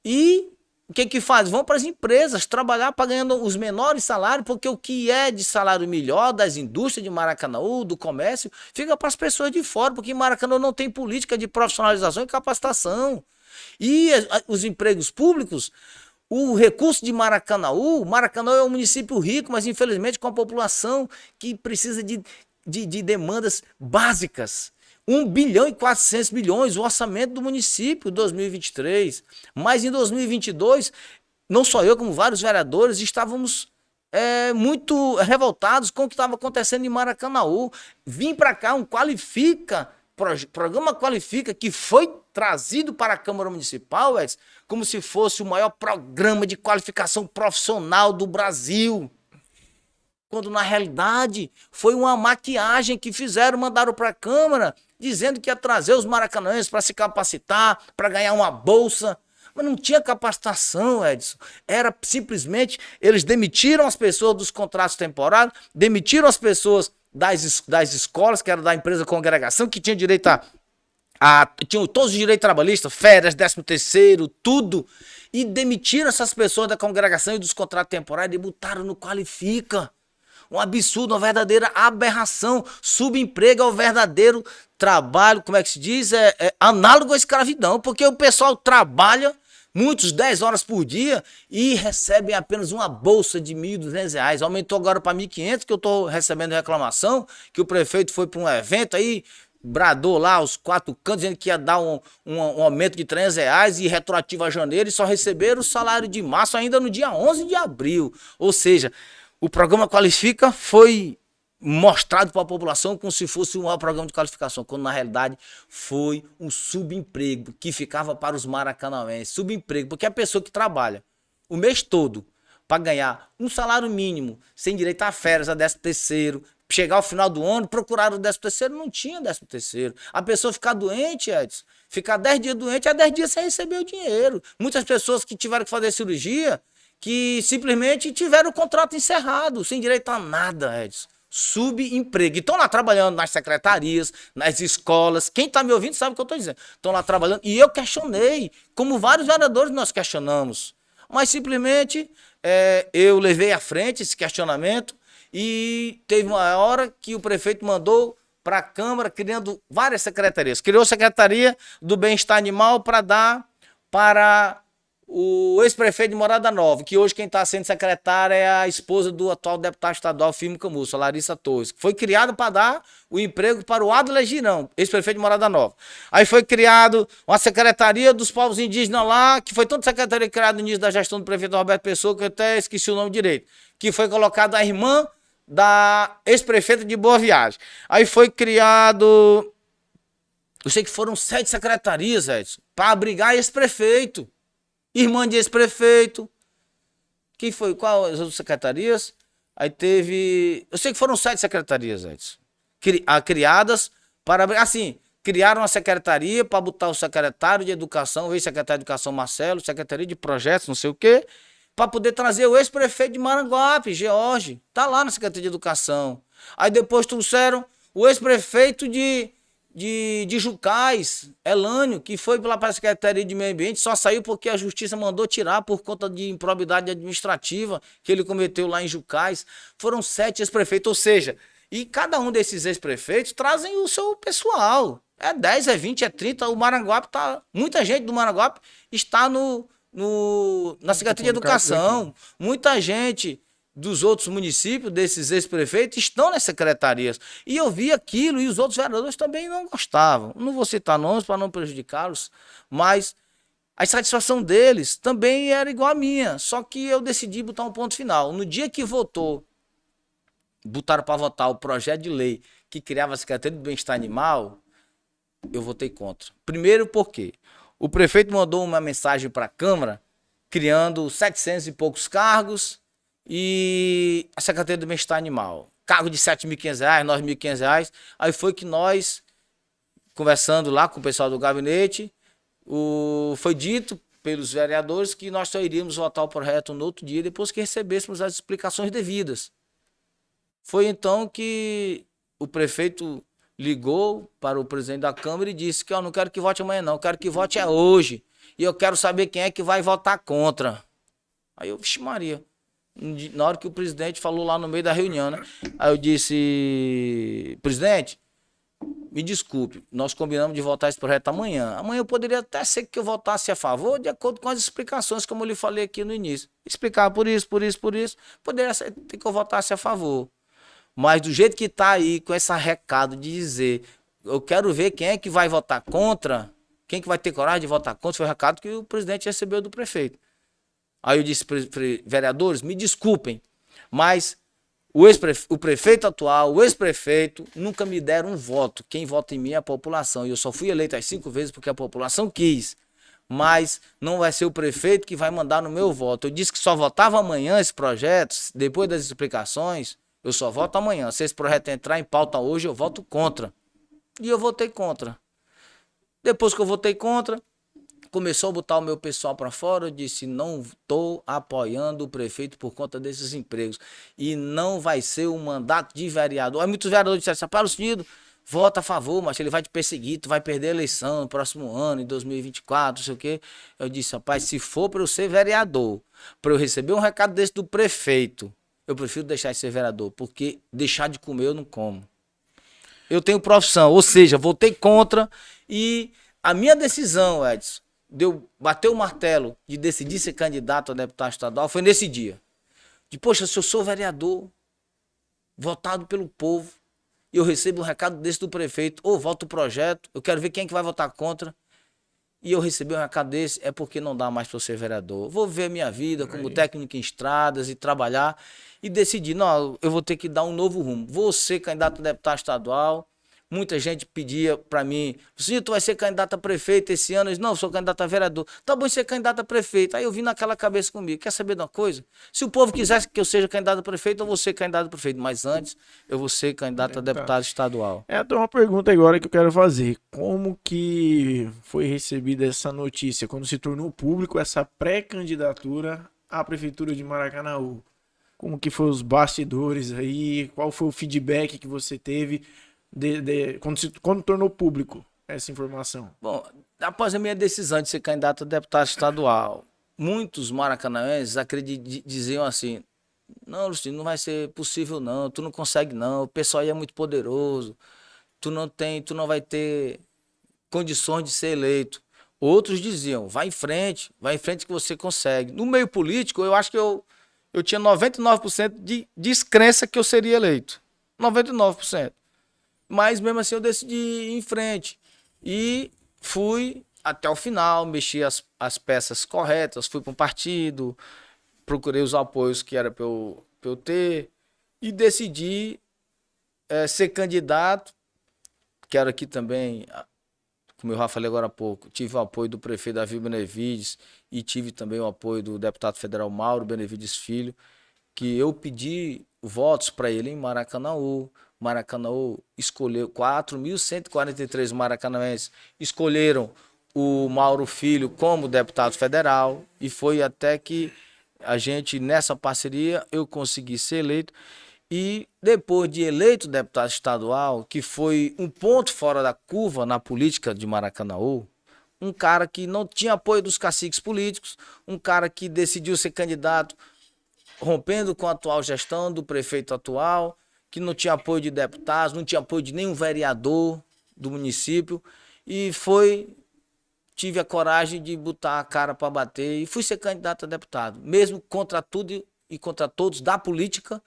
E o que faz? Vão para as empresas trabalhar pagando os menores salários, porque o que é de salário melhor das indústrias de Maracanaú, do comércio, fica para as pessoas de fora, porque em Maracanã não tem política de profissionalização e capacitação. E os empregos públicos... O recurso de Maracanaú é um município rico, mas infelizmente com a população que precisa de demandas básicas. 1,4 bilhão, o orçamento do município em 2023. Mas em 2022, não só eu, como vários vereadores, estávamos muito revoltados com o que estava acontecendo em Maracanaú. Vim para cá um programa Qualifica, que foi trazido para a Câmara Municipal, Edson, como se fosse o maior programa de qualificação profissional do Brasil. Quando, na realidade, foi uma maquiagem que mandaram para a Câmara, dizendo que ia trazer os maracanãenses para se capacitar, para ganhar uma bolsa. Mas não tinha capacitação, Edson. Era simplesmente, eles demitiram as pessoas dos contratos temporários, demitiram as pessoas das escolas, que era da empresa Congregação, que tinha direito tinham todos os direitos trabalhistas, férias, 13º, tudo, e demitiram essas pessoas da Congregação e dos contratos temporários e botaram no Qualifica. Um absurdo, uma verdadeira aberração. Subemprego é o verdadeiro trabalho, como é que se diz? É análogo à escravidão, porque o pessoal trabalha muitos 10 horas por dia e recebem apenas uma bolsa de R$ 1.200. Aumentou agora para 1.500, que eu estou recebendo reclamação, que o prefeito foi para um evento aí, bradou lá os 4 cantos, dizendo que ia dar um aumento de R$ 300 e retroativo a janeiro, e só receberam o salário de março ainda no dia 11 de abril. Ou seja, o programa Qualifica foi mostrado para a população como se fosse um programa de qualificação, quando na realidade foi um subemprego que ficava para os maracanauenses. Subemprego, porque a pessoa que trabalha o mês todo para ganhar um salário mínimo, sem direito a férias, a 13º, chegar ao final do ano, procurar o 13º, não tinha 13º. A pessoa ficar doente, Edson, ficar 10 dias doente, é 10 dias sem receber o dinheiro. Muitas pessoas que tiveram que fazer cirurgia, que simplesmente tiveram o contrato encerrado, sem direito a nada, Edson. Subemprego. E estão lá trabalhando nas secretarias, nas escolas. Quem está me ouvindo sabe o que eu estou dizendo. Estão lá trabalhando. E eu questionei, como vários vereadores nós questionamos. Mas simplesmente eu levei à frente esse questionamento e teve uma hora que o prefeito mandou para a Câmara, criando várias secretarias. Criou a Secretaria do Bem-Estar Animal para dar para o ex-prefeito de Morada Nova, que hoje quem está sendo secretária é a esposa do atual deputado estadual Firmo Camusso, a Larissa Torres, que foi criado para dar o emprego para o Adler Girão, ex-prefeito de Morada Nova. Aí foi criado uma secretaria dos povos indígenas lá, que foi toda secretaria criada no início da gestão do prefeito Roberto Pessoa, que eu até esqueci o nome direito, que foi colocada a irmã da ex-prefeita de Boa Viagem. Aí foi criado, eu sei que foram 7 secretarias, Edson, para abrigar ex-prefeito. Irmã de ex-prefeito. Quem foi? Qual as outras secretarias? Aí teve... Eu sei que foram 7 secretarias, Edson. Criadas para... Assim, criaram uma secretaria para botar o secretário de Educação, o ex-secretário de Educação Marcelo, secretaria de Projetos, não sei o quê, para poder trazer o ex-prefeito de Maranguape, George. Tá lá na Secretaria de Educação. Aí depois trouxeram o ex-prefeito de Jucás, Elânio, que foi lá para a Secretaria de Meio Ambiente, só saiu porque a Justiça mandou tirar por conta de improbidade administrativa que ele cometeu lá em Jucás. Foram 7 ex-prefeitos, ou seja, e cada um desses ex-prefeitos trazem o seu pessoal. É 10, é 20, é 30, o Maranguape tá... Muita gente do Maranguape está na Secretaria de Educação, muita gente dos outros municípios, desses ex-prefeitos, estão nas secretarias. E eu vi aquilo e os outros vereadores também não gostavam. Não vou citar nomes para não prejudicá-los, mas a insatisfação deles também era igual a minha. Só que eu decidi botar um ponto final. No dia que botaram para votar o projeto de lei que criava a Secretaria do Bem-Estar Animal, eu votei contra. Primeiro porque o prefeito mandou uma mensagem para a Câmara, criando 700 e poucos cargos, e a Secretaria do Bem-Estar Animal, cargo de R$7.500, R$9.500. Aí foi que nós, conversando lá com o pessoal do gabinete, foi dito pelos vereadores que nós só iríamos votar o projeto no outro dia, depois que recebêssemos as explicações devidas. Foi então que o prefeito ligou para o presidente da Câmara e disse que eu não quero que vote amanhã não, eu quero que vote hoje, e eu quero saber quem é que vai votar contra. Aí eu, vixe Maria, na hora que o presidente falou lá no meio da reunião, né? Aí eu disse, presidente, me desculpe, nós combinamos de votar esse projeto amanhã. Amanhã eu poderia até ser que eu votasse a favor, de acordo com as explicações, como eu lhe falei aqui no início. Explicar por isso, poderia ser que eu votasse a favor. Mas do jeito que tá aí, com esse recado de dizer, eu quero ver quem é que vai votar contra, quem que vai ter coragem de votar contra, foi o recado que o presidente recebeu do prefeito. Aí eu disse, vereadores, me desculpem, mas o prefeito atual, o ex-prefeito, nunca me deram um voto. Quem vota em mim é a população. E eu só fui eleito as 5 vezes porque a população quis. Mas não vai ser o prefeito que vai mandar no meu voto. Eu disse que só votava amanhã esse projeto, depois das explicações, eu só voto amanhã. Se esse projeto entrar em pauta hoje, eu voto contra. E eu votei contra. Depois que eu votei contra, começou a botar o meu pessoal para fora, eu disse, não estou apoiando o prefeito por conta desses empregos. E não vai ser um mandato de vereador. Aí muitos vereadores disseram, para o senhor, vota a favor, mas ele vai te perseguir, tu vai perder a eleição no próximo ano, em 2024, não sei o quê. Eu disse, rapaz, se for para eu ser vereador, para eu receber um recado desse do prefeito, eu prefiro deixar de ser vereador, porque deixar de comer eu não como. Eu tenho profissão, ou seja, votei contra e a minha decisão, Edson, de eu bater o martelo de decidir ser candidato a deputado estadual foi nesse dia. De, poxa, se eu sou vereador, votado pelo povo, e eu recebo um recado desse do prefeito, ou voto o projeto, eu quero ver quem é que vai votar contra, e eu recebi um recado desse, é porque não dá mais para eu ser vereador. Vou ver minha vida como técnico em estradas e trabalhar, e decidir, não, eu vou ter que dar um novo rumo. Vou ser candidato a deputado estadual. Muita gente pedia para mim, tu vai ser candidato a prefeito esse ano? Eu disse, não, eu sou candidato a vereador. Tá bom ser candidato a prefeito. Aí eu vim naquela cabeça comigo, quer saber de uma coisa? Se o povo quisesse que eu seja candidato a prefeito, eu vou ser candidato a prefeito. Mas antes, eu vou ser candidato a deputado estadual. Tem uma pergunta agora que eu quero fazer. Como que foi recebida essa notícia, quando se tornou público essa pré-candidatura à Prefeitura de Maracanaú? Como que foi os bastidores aí? Qual foi o feedback que você teve quando tornou público essa informação? Bom, após a minha decisão de ser candidato a deputado estadual, muitos maracanãenses diziam assim, não, Luciano, não vai ser possível não, tu não consegue não, o pessoal aí é muito poderoso, tu não vai ter condições de ser eleito. Outros diziam, vai em frente que você consegue. No meio político, eu acho que eu tinha 99% de descrença que eu seria eleito. 99%. Mas mesmo assim eu decidi ir em frente. E fui até o final, mexi as peças corretas, fui para um partido, procurei os apoios que era para eu ter e decidi ser candidato. Quero aqui também, como eu já falei agora há pouco, tive o apoio do prefeito Davi Benevides e tive também o apoio do deputado federal Mauro Benevides Filho, que eu pedi votos para ele em Maracanaú. Maracanaú escolheu 4.143 maracanãenses, escolheram o Mauro Filho como deputado federal e foi até que a gente, nessa parceria, eu consegui ser eleito. E depois de eleito deputado estadual, que foi um ponto fora da curva na política de Maracanaú, um cara que não tinha apoio dos caciques políticos, um cara que decidiu ser candidato rompendo com a atual gestão do prefeito atual, que não tinha apoio de deputados, não tinha apoio de nenhum vereador do município, e tive a coragem de botar a cara para bater e fui ser candidato a deputado, mesmo contra tudo e contra todos da política,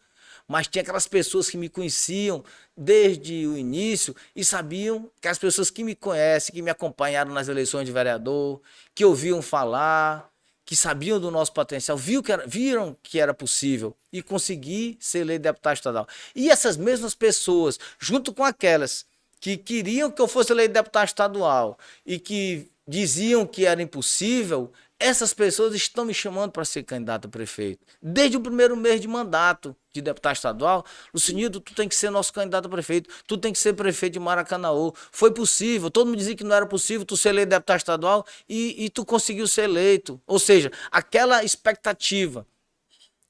mas tinha aquelas pessoas que me conheciam desde o início e sabiam que as pessoas que me conhecem, que me acompanharam nas eleições de vereador, que ouviam falar, que sabiam do nosso potencial, viram que era possível e consegui ser eleito deputado estadual. E essas mesmas pessoas, junto com aquelas que queriam que eu fosse eleito deputado estadual e que diziam que era impossível, essas pessoas estão me chamando para ser candidato a prefeito. Desde o primeiro mês de mandato de deputado estadual, Lucinildo, tu tem que ser nosso candidato a prefeito, tu tem que ser prefeito de Maracanaú. Foi possível, todo mundo dizia que não era possível tu ser eleito deputado estadual e tu conseguiu ser eleito. Ou seja, aquela expectativa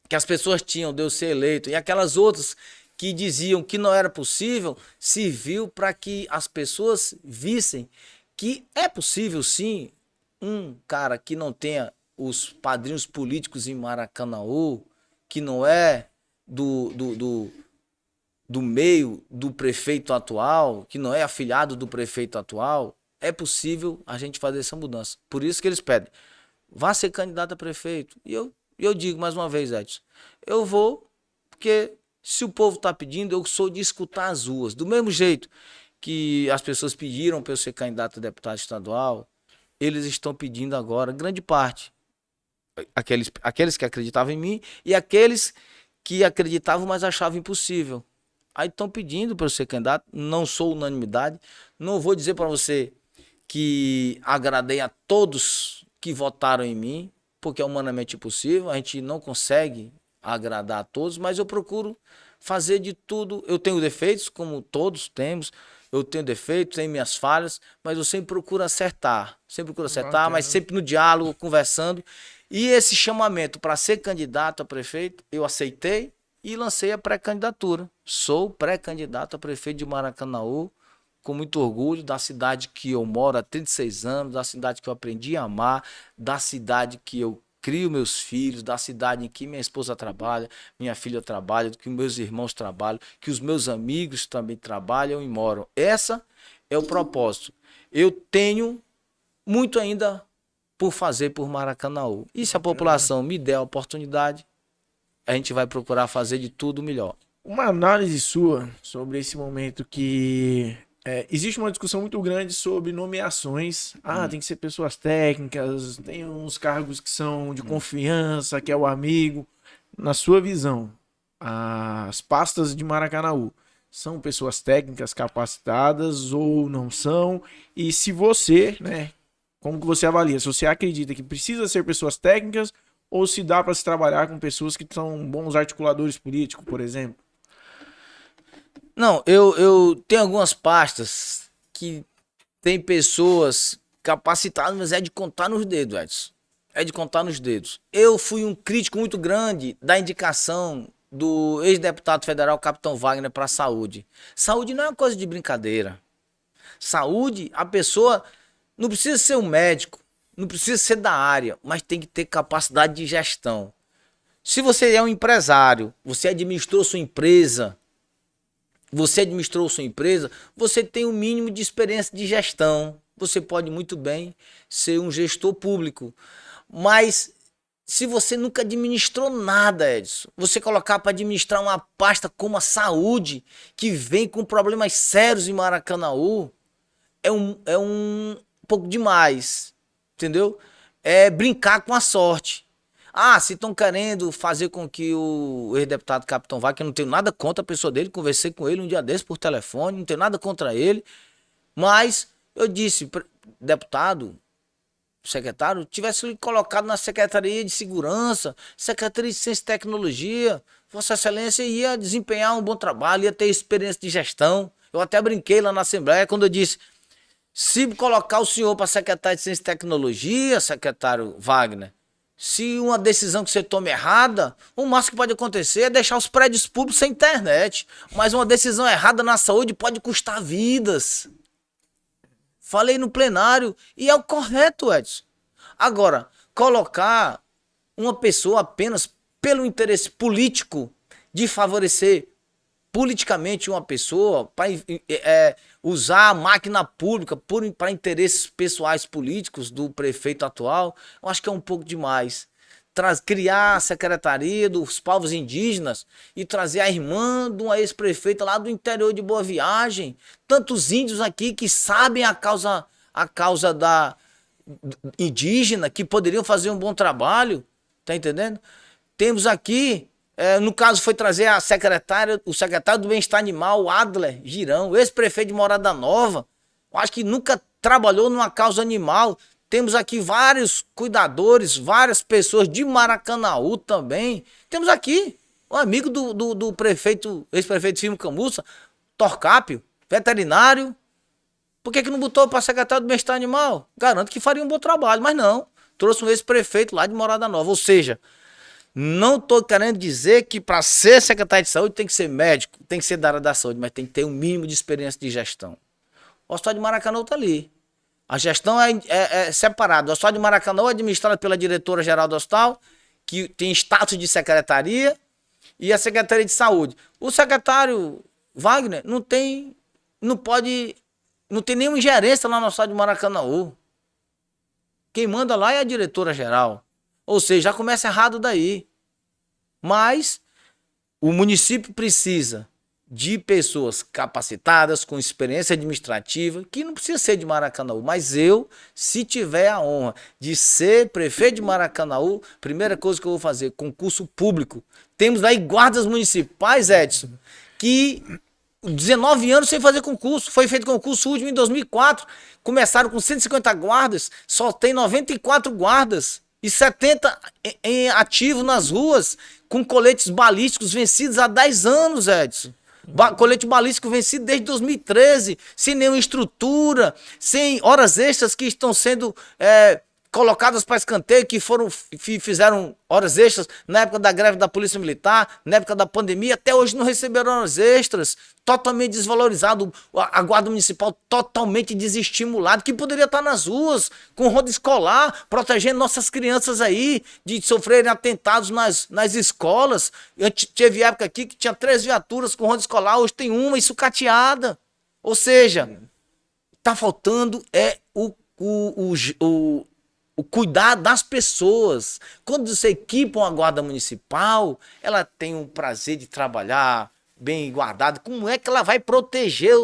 que as pessoas tinham de eu ser eleito e aquelas outras que diziam que não era possível, serviu para que as pessoas vissem que é possível sim um cara que não tenha os padrinhos políticos em Maracanaú, que não é do meio do prefeito atual, que não é afilhado do prefeito atual, é possível a gente fazer essa mudança. Por isso que eles pedem, vá ser candidato a prefeito. E eu digo mais uma vez, Edson, eu vou, porque se o povo está pedindo, eu sou de escutar as ruas. Do mesmo jeito que as pessoas pediram para eu ser candidato a deputado estadual, eles estão pedindo agora, grande parte, aqueles que acreditavam em mim e aqueles que acreditavam, mas achavam impossível. Aí estão pedindo para eu ser candidato, não sou unanimidade, não vou dizer para você que agradei a todos que votaram em mim, porque é humanamente impossível, a gente não consegue agradar a todos, mas eu procuro fazer de tudo. Eu tenho defeitos, como todos temos, eu tenho defeitos, tenho minhas falhas, mas eu sempre procuro acertar, mas sempre no diálogo, conversando. E esse chamamento para ser candidato a prefeito, eu aceitei e lancei a pré-candidatura. Sou pré-candidato a prefeito de Maracanaú, com muito orgulho, da cidade que eu moro há 36 anos, da cidade que eu aprendi a amar, da cidade que eu crio meus filhos, da cidade em que minha esposa trabalha, minha filha trabalha, que meus irmãos trabalham, que os meus amigos também trabalham e moram. Essa é o propósito. Eu tenho muito ainda por fazer por Maracanaú. E se a população me der a oportunidade, a gente vai procurar fazer de tudo melhor. Uma análise sua sobre esse momento que existe uma discussão muito grande sobre nomeações. Tem que ser pessoas técnicas, tem uns cargos que são de confiança, que é o amigo. Na sua visão, as pastas de Maracanaú são pessoas técnicas capacitadas ou não são? E se você, né, como que você avalia? Se você acredita que precisa ser pessoas técnicas ou se dá para se trabalhar com pessoas que são bons articuladores políticos, por exemplo? Não, eu tenho algumas pastas que tem pessoas capacitadas, mas é de contar nos dedos, Edson. É de contar nos dedos. Eu fui um crítico muito grande da indicação do ex-deputado federal Capitão Wagner para a saúde. Saúde não é uma coisa de brincadeira. Saúde, a pessoa não precisa ser um médico, não precisa ser da área, mas tem que ter capacidade de gestão. Se você é um empresário, você administrou sua empresa, você tem o mínimo de experiência de gestão. Você pode muito bem ser um gestor público. Mas se você nunca administrou nada, Edson, você colocar para administrar uma pasta como a saúde, que vem com problemas sérios em Maracanaú, é um pouco demais, entendeu? É brincar com a sorte. Se estão querendo fazer com que o ex-deputado Capitão Wagner, que eu não tenho nada contra a pessoa dele, conversei com ele um dia desse por telefone, não tenho nada contra ele, mas eu disse, deputado, secretário, tivesse colocado na Secretaria de Segurança, Secretaria de Ciência e Tecnologia, Vossa Excelência ia desempenhar um bom trabalho, ia ter experiência de gestão. Eu até brinquei lá na Assembleia quando eu disse, se colocar o senhor para secretário de Ciência e Tecnologia, secretário Wagner, se uma decisão que você toma errada, o máximo que pode acontecer é deixar os prédios públicos sem internet. Mas uma decisão errada na saúde pode custar vidas. Falei no plenário e é o correto, Edson. Agora, colocar uma pessoa apenas pelo interesse político de favorecer politicamente uma pessoa para usar a máquina pública para interesses pessoais políticos do prefeito atual, eu acho que é um pouco demais. Criar a Secretaria dos Povos Indígenas e trazer a irmã de uma ex-prefeita lá do interior de Boa Viagem. Tantos índios aqui que sabem a causa da indígena, que poderiam fazer um bom trabalho, tá entendendo? Temos aqui, no caso foi trazer o secretário do Bem-Estar Animal, o Adler Girão, ex-prefeito de Morada Nova, eu acho que nunca trabalhou numa causa animal. Temos aqui vários cuidadores, várias pessoas de Maracanaú também. Temos aqui um amigo do prefeito, ex-prefeito Firmo Camussa, Torcápio, veterinário. Por que não botou para secretário do Bem-Estar Animal? Garanto que faria um bom trabalho, mas não. Trouxe um ex-prefeito lá de Morada Nova. Ou seja, não estou querendo dizer que para ser secretário de saúde tem que ser médico, tem que ser da área da saúde, mas tem que ter um mínimo de experiência de gestão. O Hospital de Maracanaú está ali. A gestão é separada. O Hospital de Maracanaú é administrado pela diretora-geral do hospital, que tem status de secretaria, e a Secretaria de Saúde. O secretário Wagner não tem nenhuma ingerência lá no Hospital de Maracanaú. Quem manda lá é a diretora-geral. Ou seja, já começa errado daí. Mas o município precisa de pessoas capacitadas, com experiência administrativa, que não precisa ser de Maracanaú, mas eu, se tiver a honra de ser prefeito de Maracanaú, primeira coisa que eu vou fazer, concurso público. Temos aí guardas municipais, Edson, que 19 anos sem fazer concurso, foi feito concurso último em 2004, começaram com 150 guardas, só tem 94 guardas e 70 em ativo nas ruas, com coletes balísticos vencidos há 10 anos, Edson. Colete balístico vencido desde 2013, sem nenhuma estrutura, sem horas extras que estão sendo colocadas para escanteio, que fizeram horas extras na época da greve da Polícia Militar, na época da pandemia, até hoje não receberam horas extras, totalmente desvalorizado, a Guarda Municipal totalmente desestimulada, que poderia estar nas ruas, com ronda escolar, protegendo nossas crianças aí, de sofrerem atentados nas escolas. Teve época aqui que tinha 3 viaturas com ronda escolar, hoje tem uma e sucateada. Ou seja, tá faltando o cuidar das pessoas. Quando você equipa uma guarda municipal, ela tem um prazer de trabalhar bem guardado. Como é que ela vai proteger,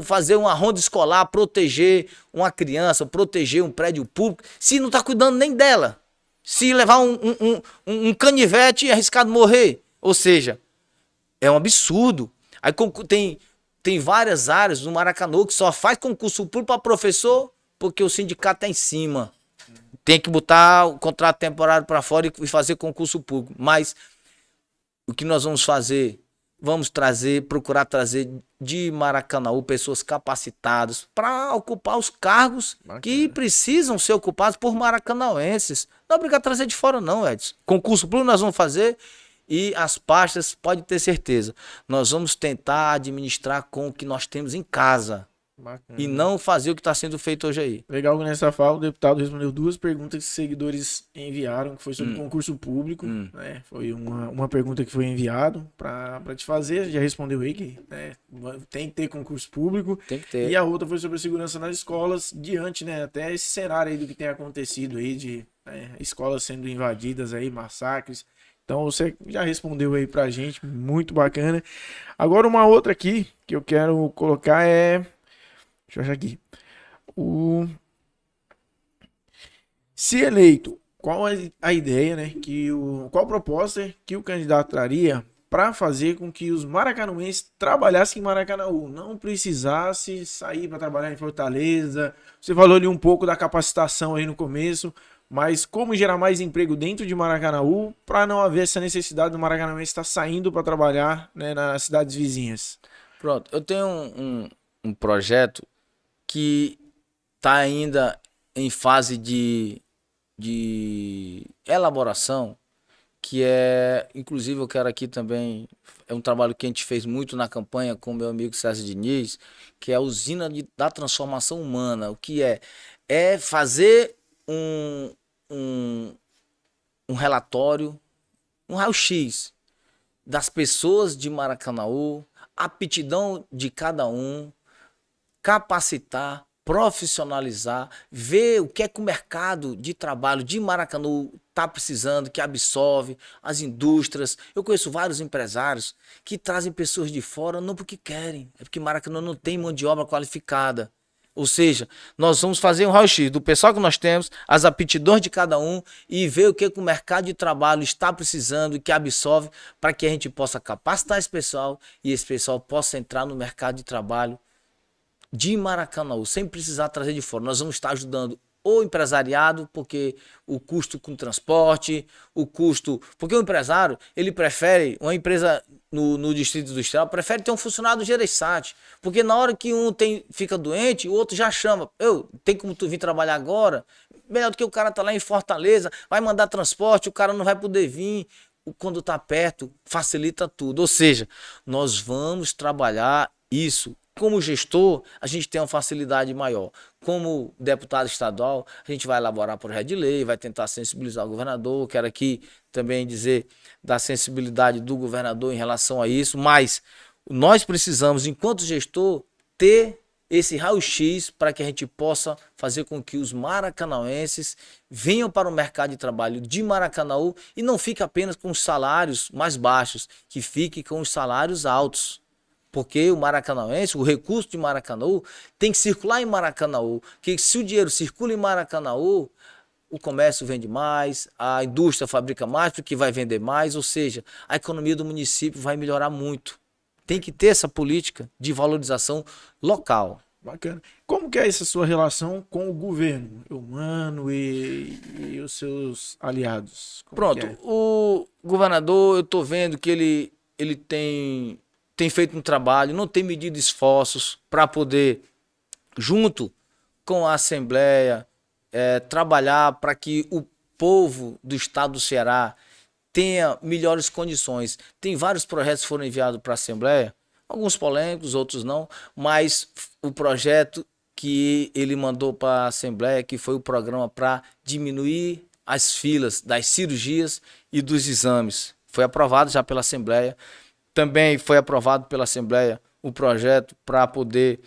fazer uma ronda escolar, proteger uma criança, proteger um prédio público, se não está cuidando nem dela? Se levar um canivete e arriscado morrer? Ou seja, é um absurdo. Aí tem várias áreas no Maracanã que só faz concurso público para professor porque o sindicato está em cima. Tem que botar o contrato temporário para fora e fazer concurso público. Mas o que nós vamos fazer? Vamos procurar trazer de Maracanaú pessoas capacitadas para ocupar os cargos que precisam ser ocupados por maracanauenses. Não é obrigado a trazer de fora não, Edson. Concurso público nós vamos fazer e as pastas, pode ter certeza, nós vamos tentar administrar com o que nós temos em casa. Bacana. E não fazer o que está sendo feito hoje aí. Legal que nessa fala o deputado respondeu 2 perguntas que seguidores enviaram, que foi sobre concurso público. Né? Foi uma pergunta que foi enviado para te fazer, já respondeu aí que tem que ter concurso público. Tem que ter. E a outra foi sobre a segurança nas escolas, diante, né, até esse cenário aí do que tem acontecido aí, de escolas sendo invadidas aí, massacres. Então você já respondeu aí pra gente, muito bacana. Agora uma outra aqui que eu quero colocar deixa eu achar aqui. Se eleito, qual é a ideia, né? Qual a proposta que o candidato traria para fazer com que os maracanauenses trabalhassem em Maracanaú, não precisasse sair para trabalhar em Fortaleza? Você falou ali um pouco da capacitação aí no começo, mas como gerar mais emprego dentro de Maracanaú para não haver essa necessidade do maracanauense estar saindo para trabalhar, né, nas cidades vizinhas? Pronto, eu tenho um projeto que está ainda em fase de elaboração, que inclusive eu quero aqui também, é um trabalho que a gente fez muito na campanha com o meu amigo César Diniz, que é a usina da transformação humana. O que é fazer um relatório, um raio-x das pessoas de Maracanaú, a aptidão de cada um, capacitar, profissionalizar, ver o que é que o mercado de trabalho de Maracanaú está precisando, que absorve, as indústrias. Eu conheço vários empresários que trazem pessoas de fora não porque querem, é porque Maracanaú não tem mão de obra qualificada. Ou seja, nós vamos fazer um raio-x do pessoal que nós temos, as aptidões de cada um e ver o que o mercado de trabalho está precisando e que absorve para que a gente possa capacitar esse pessoal e esse pessoal possa entrar no mercado de trabalho de Maracanaú, sem precisar trazer de fora. Nós vamos estar ajudando o empresariado, porque o custo com transporte, porque o empresário, ele prefere, uma empresa no Distrito Industrial, prefere ter um funcionário do Gereissati, porque na hora que fica doente, o outro já chama, tem como tu vir trabalhar agora? Melhor do que o cara tá lá em Fortaleza, vai mandar transporte, o cara não vai poder vir. Quando tá perto, facilita tudo. Ou seja, nós vamos trabalhar isso. Como gestor, a gente tem uma facilidade maior. Como deputado estadual, a gente vai elaborar projeto de lei, vai tentar sensibilizar o governador. Quero aqui também dizer da sensibilidade do governador em relação a isso, mas nós precisamos, enquanto gestor, ter esse raio-x para que a gente possa fazer com que os maracanauenses venham para o mercado de trabalho de Maracanaú e não fique apenas com os salários mais baixos, que fique com os salários altos. Porque o maracanauense, o recurso de Maracanaú, tem que circular em Maracanaú. Que se o dinheiro circula em Maracanaú, o comércio vende mais, a indústria fabrica mais porque vai vender mais, ou seja, a economia do município vai melhorar muito. Tem que ter essa política de valorização local. Bacana. Como que é essa sua relação com o governo, o Mano e os seus aliados? Pronto, o governador, eu estou vendo que ele tem feito um trabalho, não tem medido esforços para poder, junto com a Assembleia, trabalhar para que o povo do estado do Ceará tenha melhores condições. Tem vários projetos que foram enviados para a Assembleia, alguns polêmicos, outros não, mas o projeto que ele mandou para a Assembleia, que foi o programa para diminuir as filas das cirurgias e dos exames, foi aprovado já pela Assembleia. Também foi aprovado pela Assembleia o projeto para poder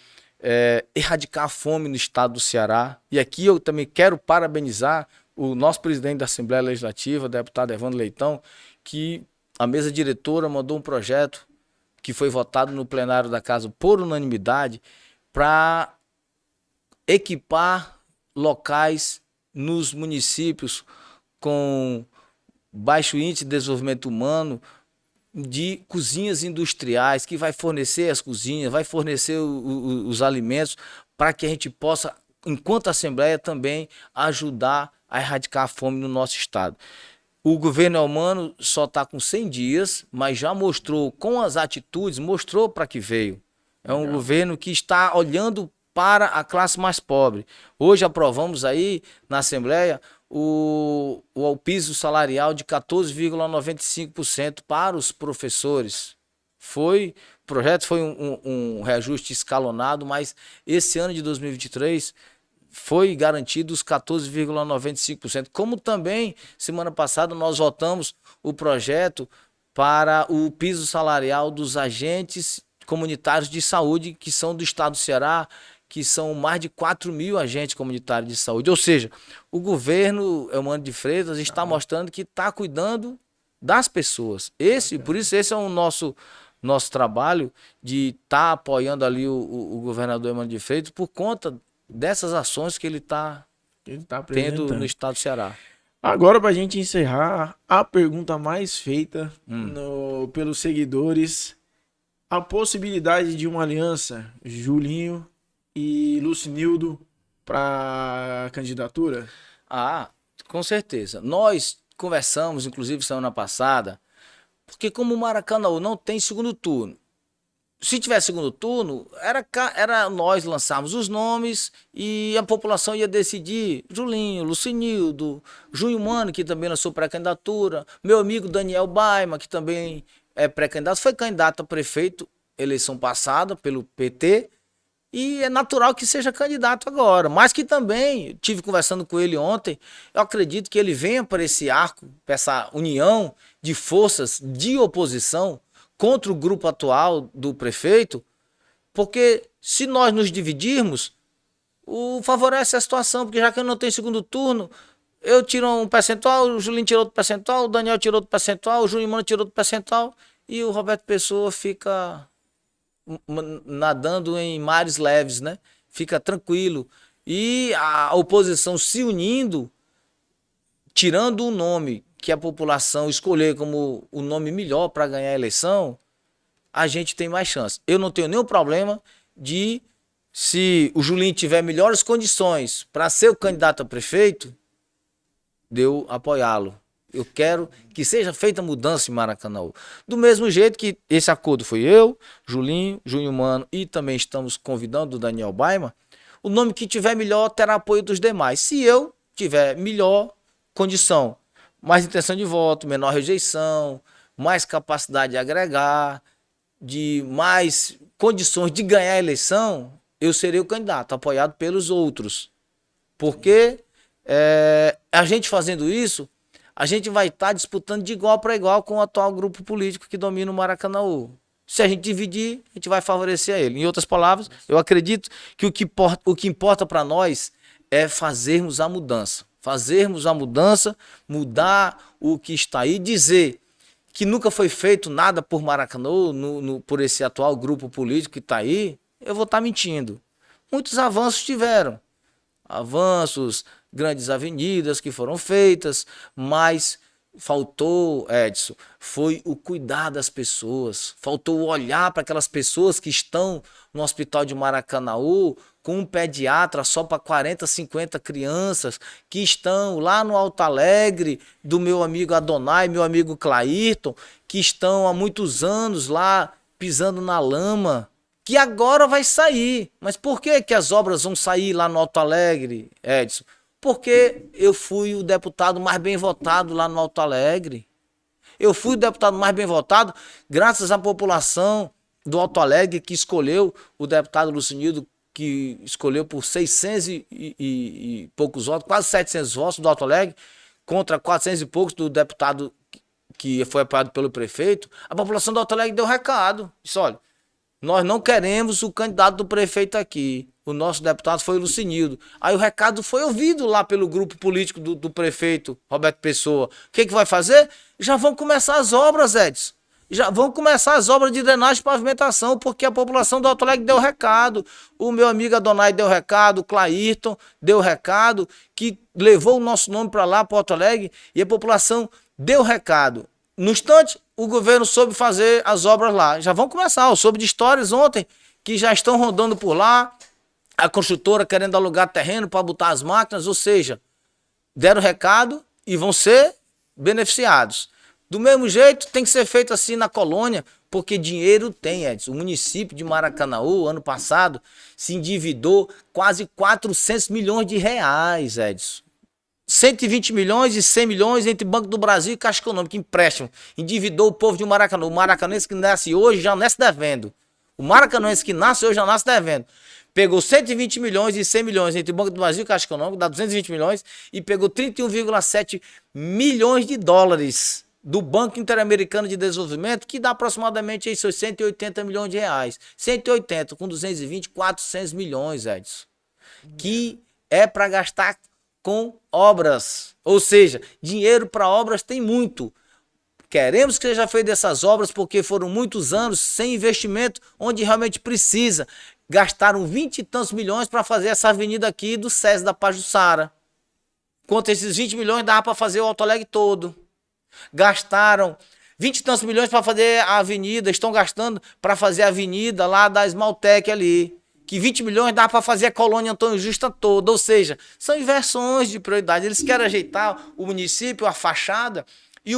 erradicar a fome no estado do Ceará. E aqui eu também quero parabenizar o nosso presidente da Assembleia Legislativa, deputado Evandro Leitão, que a mesa diretora mandou um projeto que foi votado no plenário da Casa por unanimidade para equipar locais nos municípios com baixo índice de desenvolvimento humano de cozinhas industriais, que vai fornecer as cozinhas, vai fornecer os alimentos para que a gente possa, enquanto Assembleia, também ajudar a erradicar a fome no nosso estado. O governo Elmano só está com 100 dias, mas já mostrou, com as atitudes, mostrou para que veio. É um governo que está olhando para a classe mais pobre. Hoje aprovamos aí na Assembleia o piso salarial de 14,95% para os professores. O projeto foi um reajuste escalonado, mas esse ano de 2023 foi garantido os 14,95%. Como também, semana passada, nós votamos o projeto para o piso salarial dos agentes comunitários de saúde, que são do estado do Ceará, que são mais de 4 mil agentes comunitários de saúde. Ou seja, o governo Elmano de Freitas está mostrando que está cuidando das pessoas. Por isso esse é o nosso trabalho de estar apoiando ali o governador Elmano de Freitas por conta dessas ações que ele está tendo no estado do Ceará. Agora, para a gente encerrar, a pergunta mais feita pelos seguidores, a possibilidade de uma aliança Julinho e Lucinildo para a candidatura? Com certeza. Nós conversamos, inclusive semana passada, porque como o Maracanaú não tem segundo turno, se tivesse segundo turno, era nós lançarmos os nomes e a população ia decidir. Julinho, Lucinildo, Junho Mano, que também lançou pré-candidatura, meu amigo Daniel Baima, que também é pré-candidato, foi candidato a prefeito eleição passada pelo PT, e é natural que seja candidato agora, mas que também, tive conversando com ele ontem, eu acredito que ele venha para esse arco, para essa união de forças de oposição contra o grupo atual do prefeito, porque se nós nos dividirmos, favorece a situação, porque já que eu não tenho segundo turno, eu tiro um percentual, o Julinho tirou outro percentual, o Daniel tirou outro percentual, o Júnior Mano tirou outro percentual, e o Roberto Pessoa fica nadando em mares leves, né? Fica tranquilo. E a oposição se unindo, tirando um nome que a população escolher como o nome melhor para ganhar a eleição, a gente tem mais chance. Eu não tenho nenhum problema de, se o Julinho tiver melhores condições para ser o candidato a prefeito, de eu apoiá-lo. Eu quero que seja feita mudança em Maracanaú. Do mesmo jeito que esse acordo foi eu, Julinho, Junho Mano, e também estamos convidando o Daniel Baima, o nome que tiver melhor terá apoio dos demais. Se eu tiver melhor condição, mais intenção de voto, menor rejeição, mais capacidade de agregar, de mais condições de ganhar a eleição, eu serei o candidato, apoiado pelos outros. Porque a gente fazendo isso, a gente vai estar disputando de igual para igual com o atual grupo político que domina o Maracanaú. Se a gente dividir, a gente vai favorecer a ele. Em outras palavras, eu acredito que o que importa para nós é fazermos a mudança. Fazermos a mudança, mudar o que está aí, dizer que nunca foi feito nada por Maracanaú, por esse atual grupo político que está aí, eu vou estar mentindo. Muitos avanços tiveram. Avanços, grandes avenidas que foram feitas, mas faltou, Edson, foi o cuidar das pessoas, faltou o olhar para aquelas pessoas que estão no hospital de Maracanaú com um pediatra só para 40, 50 crianças, que estão lá no Alto Alegre, do meu amigo Adonai, meu amigo Clairton, que estão há muitos anos lá pisando na lama, que agora vai sair. Mas por que as obras vão sair lá no Alto Alegre, Edson? Porque eu fui o deputado mais bem votado lá no Alto Alegre. Eu fui o deputado mais bem votado graças à população do Alto Alegre que escolheu o deputado Lucinildo, que escolheu por 600 e poucos votos, quase 700 votos do Alto Alegre, contra 400 e poucos do deputado que foi apoiado pelo prefeito. A população do Alto Alegre deu recado. Disse, olha, nós não queremos o candidato do prefeito aqui. O nosso deputado foi o Lucinildo. Aí o recado foi ouvido lá pelo grupo político do prefeito, Roberto Pessoa. O que vai fazer? Já vão começar as obras, Edson. Já vão começar as obras de drenagem e pavimentação, porque a população do Alto Alegre deu recado. O meu amigo Adonai deu recado, o Clairton deu recado, que levou o nosso nome para lá, para o Alto Alegre, e a população deu recado. No instante, o governo soube fazer as obras lá. Já vão começar. Eu soube de histórias ontem que já estão rodando por lá. A construtora querendo alugar terreno para botar as máquinas. Ou seja, deram recado e vão ser beneficiados. Do mesmo jeito, tem que ser feito assim na colônia, porque dinheiro tem, Edson. O município de Maracanaú, ano passado, se endividou quase 400 milhões de reais, Edson. 120 milhões e 100 milhões entre Banco do Brasil e Caixa Econômica, empréstimo. Endividou o povo de Maracanã. O maracanense que nasce hoje já nasce devendo. O maracanense que nasce hoje já nasce devendo. Pegou 120 milhões e 100 milhões entre Banco do Brasil e Caixa Econômica, dá 220 milhões, e pegou 31,7 milhões de dólares do Banco Interamericano de Desenvolvimento, que dá aproximadamente aí seus 180 milhões de reais. 180 com 220, 400 milhões, Edson. Que é para gastar com obras. Ou seja, dinheiro para obras tem muito. Queremos que seja feito essas obras porque foram muitos anos sem investimento onde realmente precisa. Gastaram 20 e tantos milhões para fazer essa avenida aqui do SESI da Pajuçara. Enquanto esses 20 milhões dava para fazer o Alto Alegre todo. Gastaram 20 e tantos milhões para fazer a avenida, estão gastando para fazer a avenida lá da Esmaltec ali. Que 20 milhões dá para fazer a colônia Antônio Justa toda. Ou seja, são inversões de prioridade. Eles querem ajeitar o município, a fachada e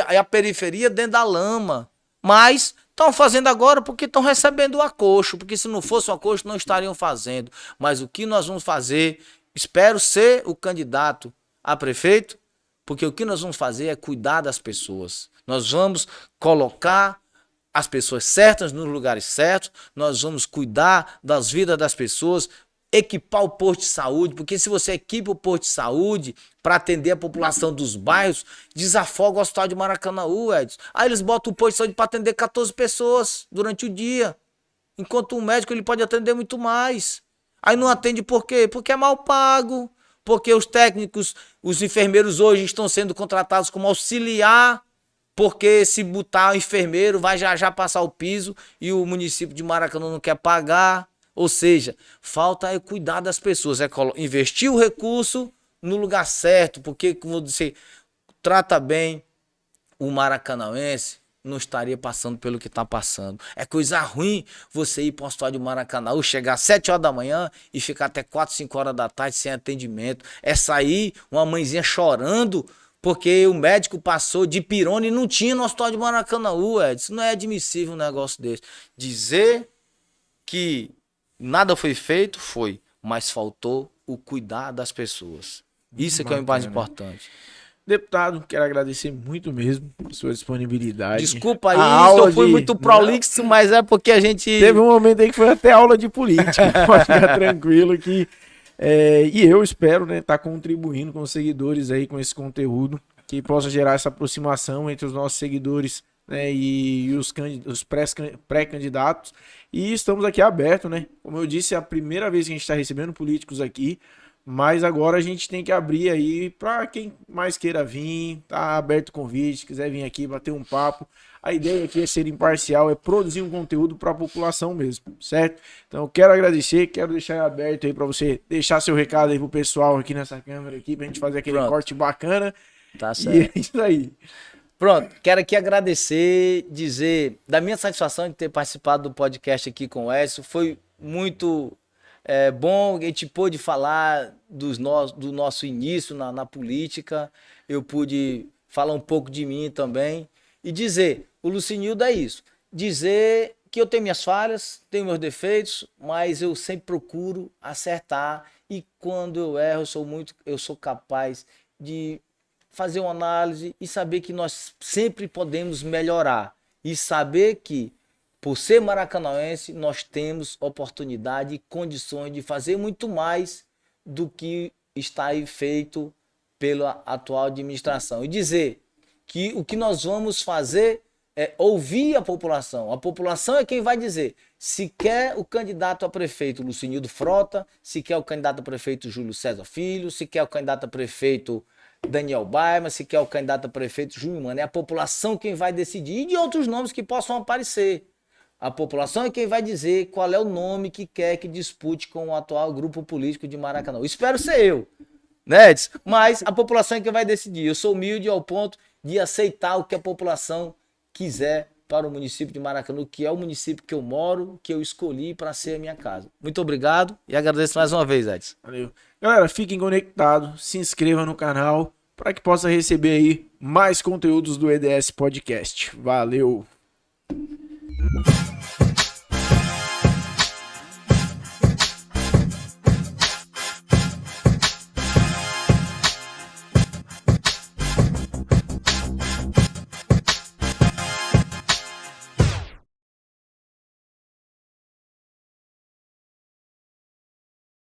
a periferia dentro da lama. Mas estão fazendo agora porque estão recebendo o acocho. Porque se não fosse o acocho, não estariam fazendo. Mas o que nós vamos fazer? Espero ser o candidato a prefeito, porque o que nós vamos fazer é cuidar das pessoas. Nós vamos colocar as pessoas certas nos lugares certos, nós vamos cuidar das vidas das pessoas, equipar o posto de saúde, porque se você equipa o posto de saúde para atender a população dos bairros, desafoga o hospital de Maracanaú, Edson. Aí eles botam o posto de saúde para atender 14 pessoas durante o dia, enquanto um médico ele pode atender muito mais. Aí não atende por quê? Porque é mal pago, porque os técnicos, os enfermeiros hoje estão sendo contratados como auxiliar, porque se botar o enfermeiro vai já passar o piso e o município de Maracanã não quer pagar. Ou seja, falta é cuidar das pessoas, é investir o recurso no lugar certo, porque quando você trata bem o maracanauense, não estaria passando pelo que está passando. É coisa ruim você ir para o hospital de Maracanaú, chegar às 7 horas da manhã e ficar até 4, 5 horas da tarde sem atendimento. É sair uma mãezinha chorando porque o médico passou de pirona e não tinha no hospital de Maracanaú, Edson. Não é admissível um negócio desse. Dizer que nada foi feito, foi, mas faltou o cuidar das pessoas. Isso é que é o mais importante. Deputado, quero agradecer muito mesmo por sua disponibilidade. Desculpa aí, eu fui muito prolixo, mas é porque a gente... Teve um momento aí que foi até aula de política. Pode ficar tranquilo que... e eu espero, né, estar contribuindo com os seguidores aí com esse conteúdo, que possa gerar essa aproximação entre os nossos seguidores, né, e os pré-candidatos. E estamos aqui abertos, né? Como eu disse, é a primeira vez que a gente está recebendo políticos aqui, mas agora a gente tem que abrir aí para quem mais queira vir, tá aberto o convite, quiser vir aqui bater um papo. A ideia aqui é ser imparcial, é produzir um conteúdo para a população mesmo, certo? Então eu quero agradecer, quero deixar aberto aí para você deixar seu recado aí pro pessoal aqui nessa câmera aqui, pra gente fazer aquele corte bacana. Tá certo. E é isso aí. Pronto, quero aqui agradecer, dizer da minha satisfação de ter participado do podcast aqui com o Edson. Foi muito bom, a gente pôde falar do nosso início na política. Eu pude falar um pouco de mim também. E dizer, o Lucinildo é isso. Dizer que eu tenho minhas falhas, tenho meus defeitos, mas eu sempre procuro acertar e quando eu erro, eu sou capaz de fazer uma análise e saber que nós sempre podemos melhorar e saber que por ser maracanauense, nós temos oportunidade e condições de fazer muito mais do que está aí feito pela atual administração. E dizer que o que nós vamos fazer é ouvir a população. A população é quem vai dizer se quer o candidato a prefeito Lucinildo Frota, se quer o candidato a prefeito Júlio César Filho, se quer o candidato a prefeito Daniel Baima, se quer o candidato a prefeito Júnior Mano. É a população quem vai decidir e de outros nomes que possam aparecer. A população é quem vai dizer qual é o nome que quer que dispute com o atual grupo político de Maracanã. Espero ser eu, né, Edson? Mas a população é quem vai decidir. Eu sou humilde ao ponto de aceitar o que a população quiser para o município de Maracanã, que é o município que eu moro, que eu escolhi para ser a minha casa. Muito obrigado e agradeço mais uma vez, Edson. Valeu. Galera, fiquem conectados, se inscrevam no canal para que possa receber aí mais conteúdos do EDS Podcast. Valeu!